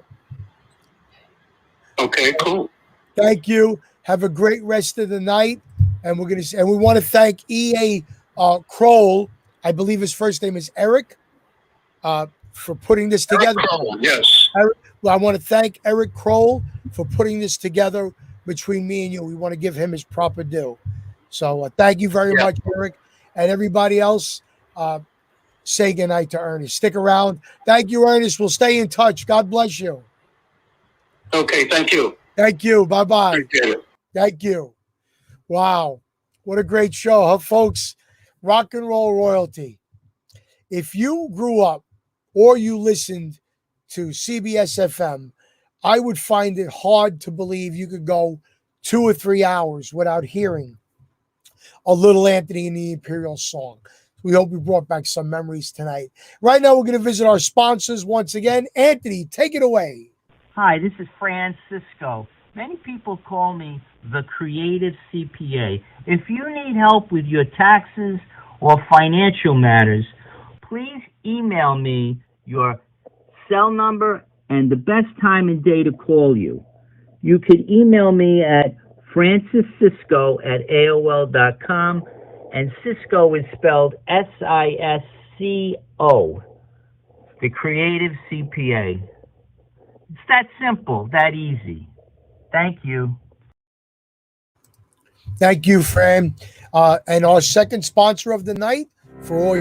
Okay, cool. Thank you. Have a great rest of the night. And we want to thank E.A. Kroll. I believe his first name is Eric, for putting this together. Eric Kroll, yes. Eric, well, I want to thank Eric Kroll for putting this together between me and you. We want to give him his proper due. So thank you very much, Eric. And everybody else, say goodnight to Ernest. Stick around. Thank you, Ernest. We'll stay in touch. God bless you. Okay, thank you. Thank you. Bye-bye. Appreciate it. Thank you. Wow. What a great show, huh, folks? Rock and roll royalty. If you grew up or you listened to CBS FM, I would find it hard to believe you could go 2 or 3 hours without hearing a Little Anthony and the Imperials song. We hope we brought back some memories tonight. Right now, we're going to visit our sponsors once again. Anthony, take it away. Hi, this is Francisco. Many people call me the creative CPA. If you need help with your taxes or financial matters, please email me your cell number and the best time and day to call you. You can email me at franciscisco@aol.com, And Cisco is spelled SISCO, the Creative CPA. It's that simple, that easy. Thank you. Thank you, Fran. And our second sponsor of the night for all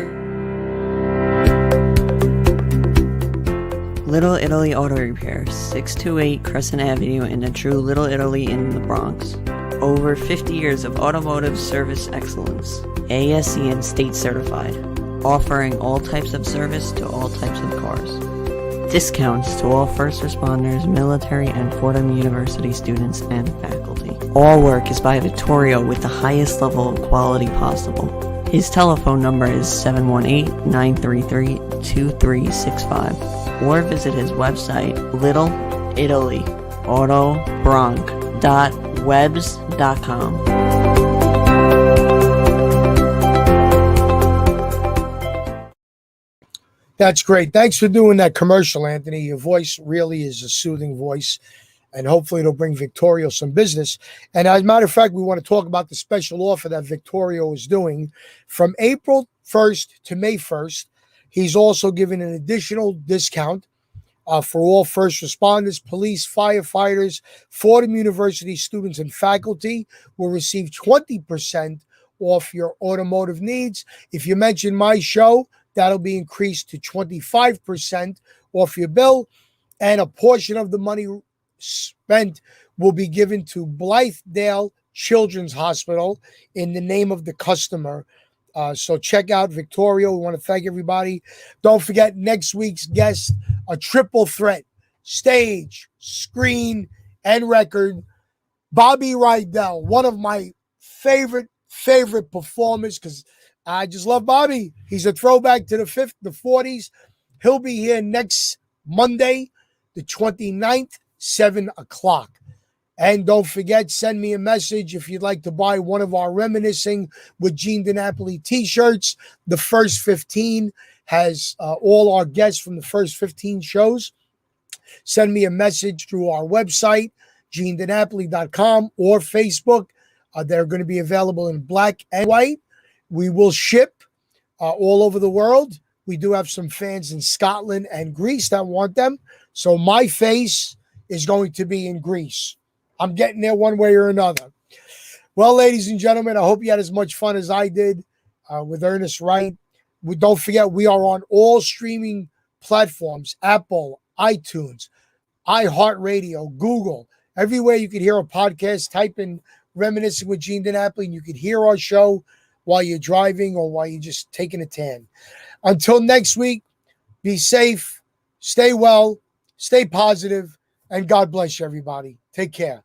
Little Italy Auto Repair, 628 Crescent Avenue in the true Little Italy in the Bronx. Over 50 years of automotive service excellence, ASE state certified, offering all types of service to all types of cars. Discounts to all first responders, military, and Fordham University students and faculty. All work is by Vittorio with the highest level of quality possible. His telephone number is 718-933-2365 or visit his website littleitalyAutobronc.webs.com. That's great. Thanks for doing that commercial, Anthony. Your voice really is a soothing voice, and hopefully it'll bring Victorio some business. And as a matter of fact, we want to talk about the special offer that Victorio is doing from April 1st to May 1st. He's also giving an additional discount for all first responders, police, firefighters, Fordham University students, and faculty will receive 20% off your automotive needs. If you mention my show, that'll be increased to 25% off your bill, and a portion of the money spent will be given to Blythedale Children's Hospital in the name of the customer. So check out Victorio. We want to thank everybody. Don't forget next week's guest, a triple threat, stage, screen, and record. Bobby Rydell, one of my favorite performers, because I just love Bobby. He's a throwback to the 40s. He'll be here next Monday, the 29th, 7 o'clock. And don't forget, send me a message if you'd like to buy one of our Reminiscing with Gene DiNapoli t-shirts. The first 15 has all our guests from the first 15 shows. Send me a message through our website, genedinapoli.com, or Facebook. They're going to be available in black and white. We will ship all over the world. We do have some fans in Scotland and Greece that want them. So my face is going to be in Greece. I'm getting there one way or another. Well, ladies and gentlemen, I hope you had as much fun as I did with Ernest Wright. Don't forget, we are on all streaming platforms, Apple, iTunes, iHeartRadio, Google. Everywhere you could hear a podcast, type in Reminiscing with Gene DiNapoli, and you could hear our show while you're driving or while you're just taking a tan. Until next week, be safe, stay well, stay positive, and God bless you, everybody. Take care.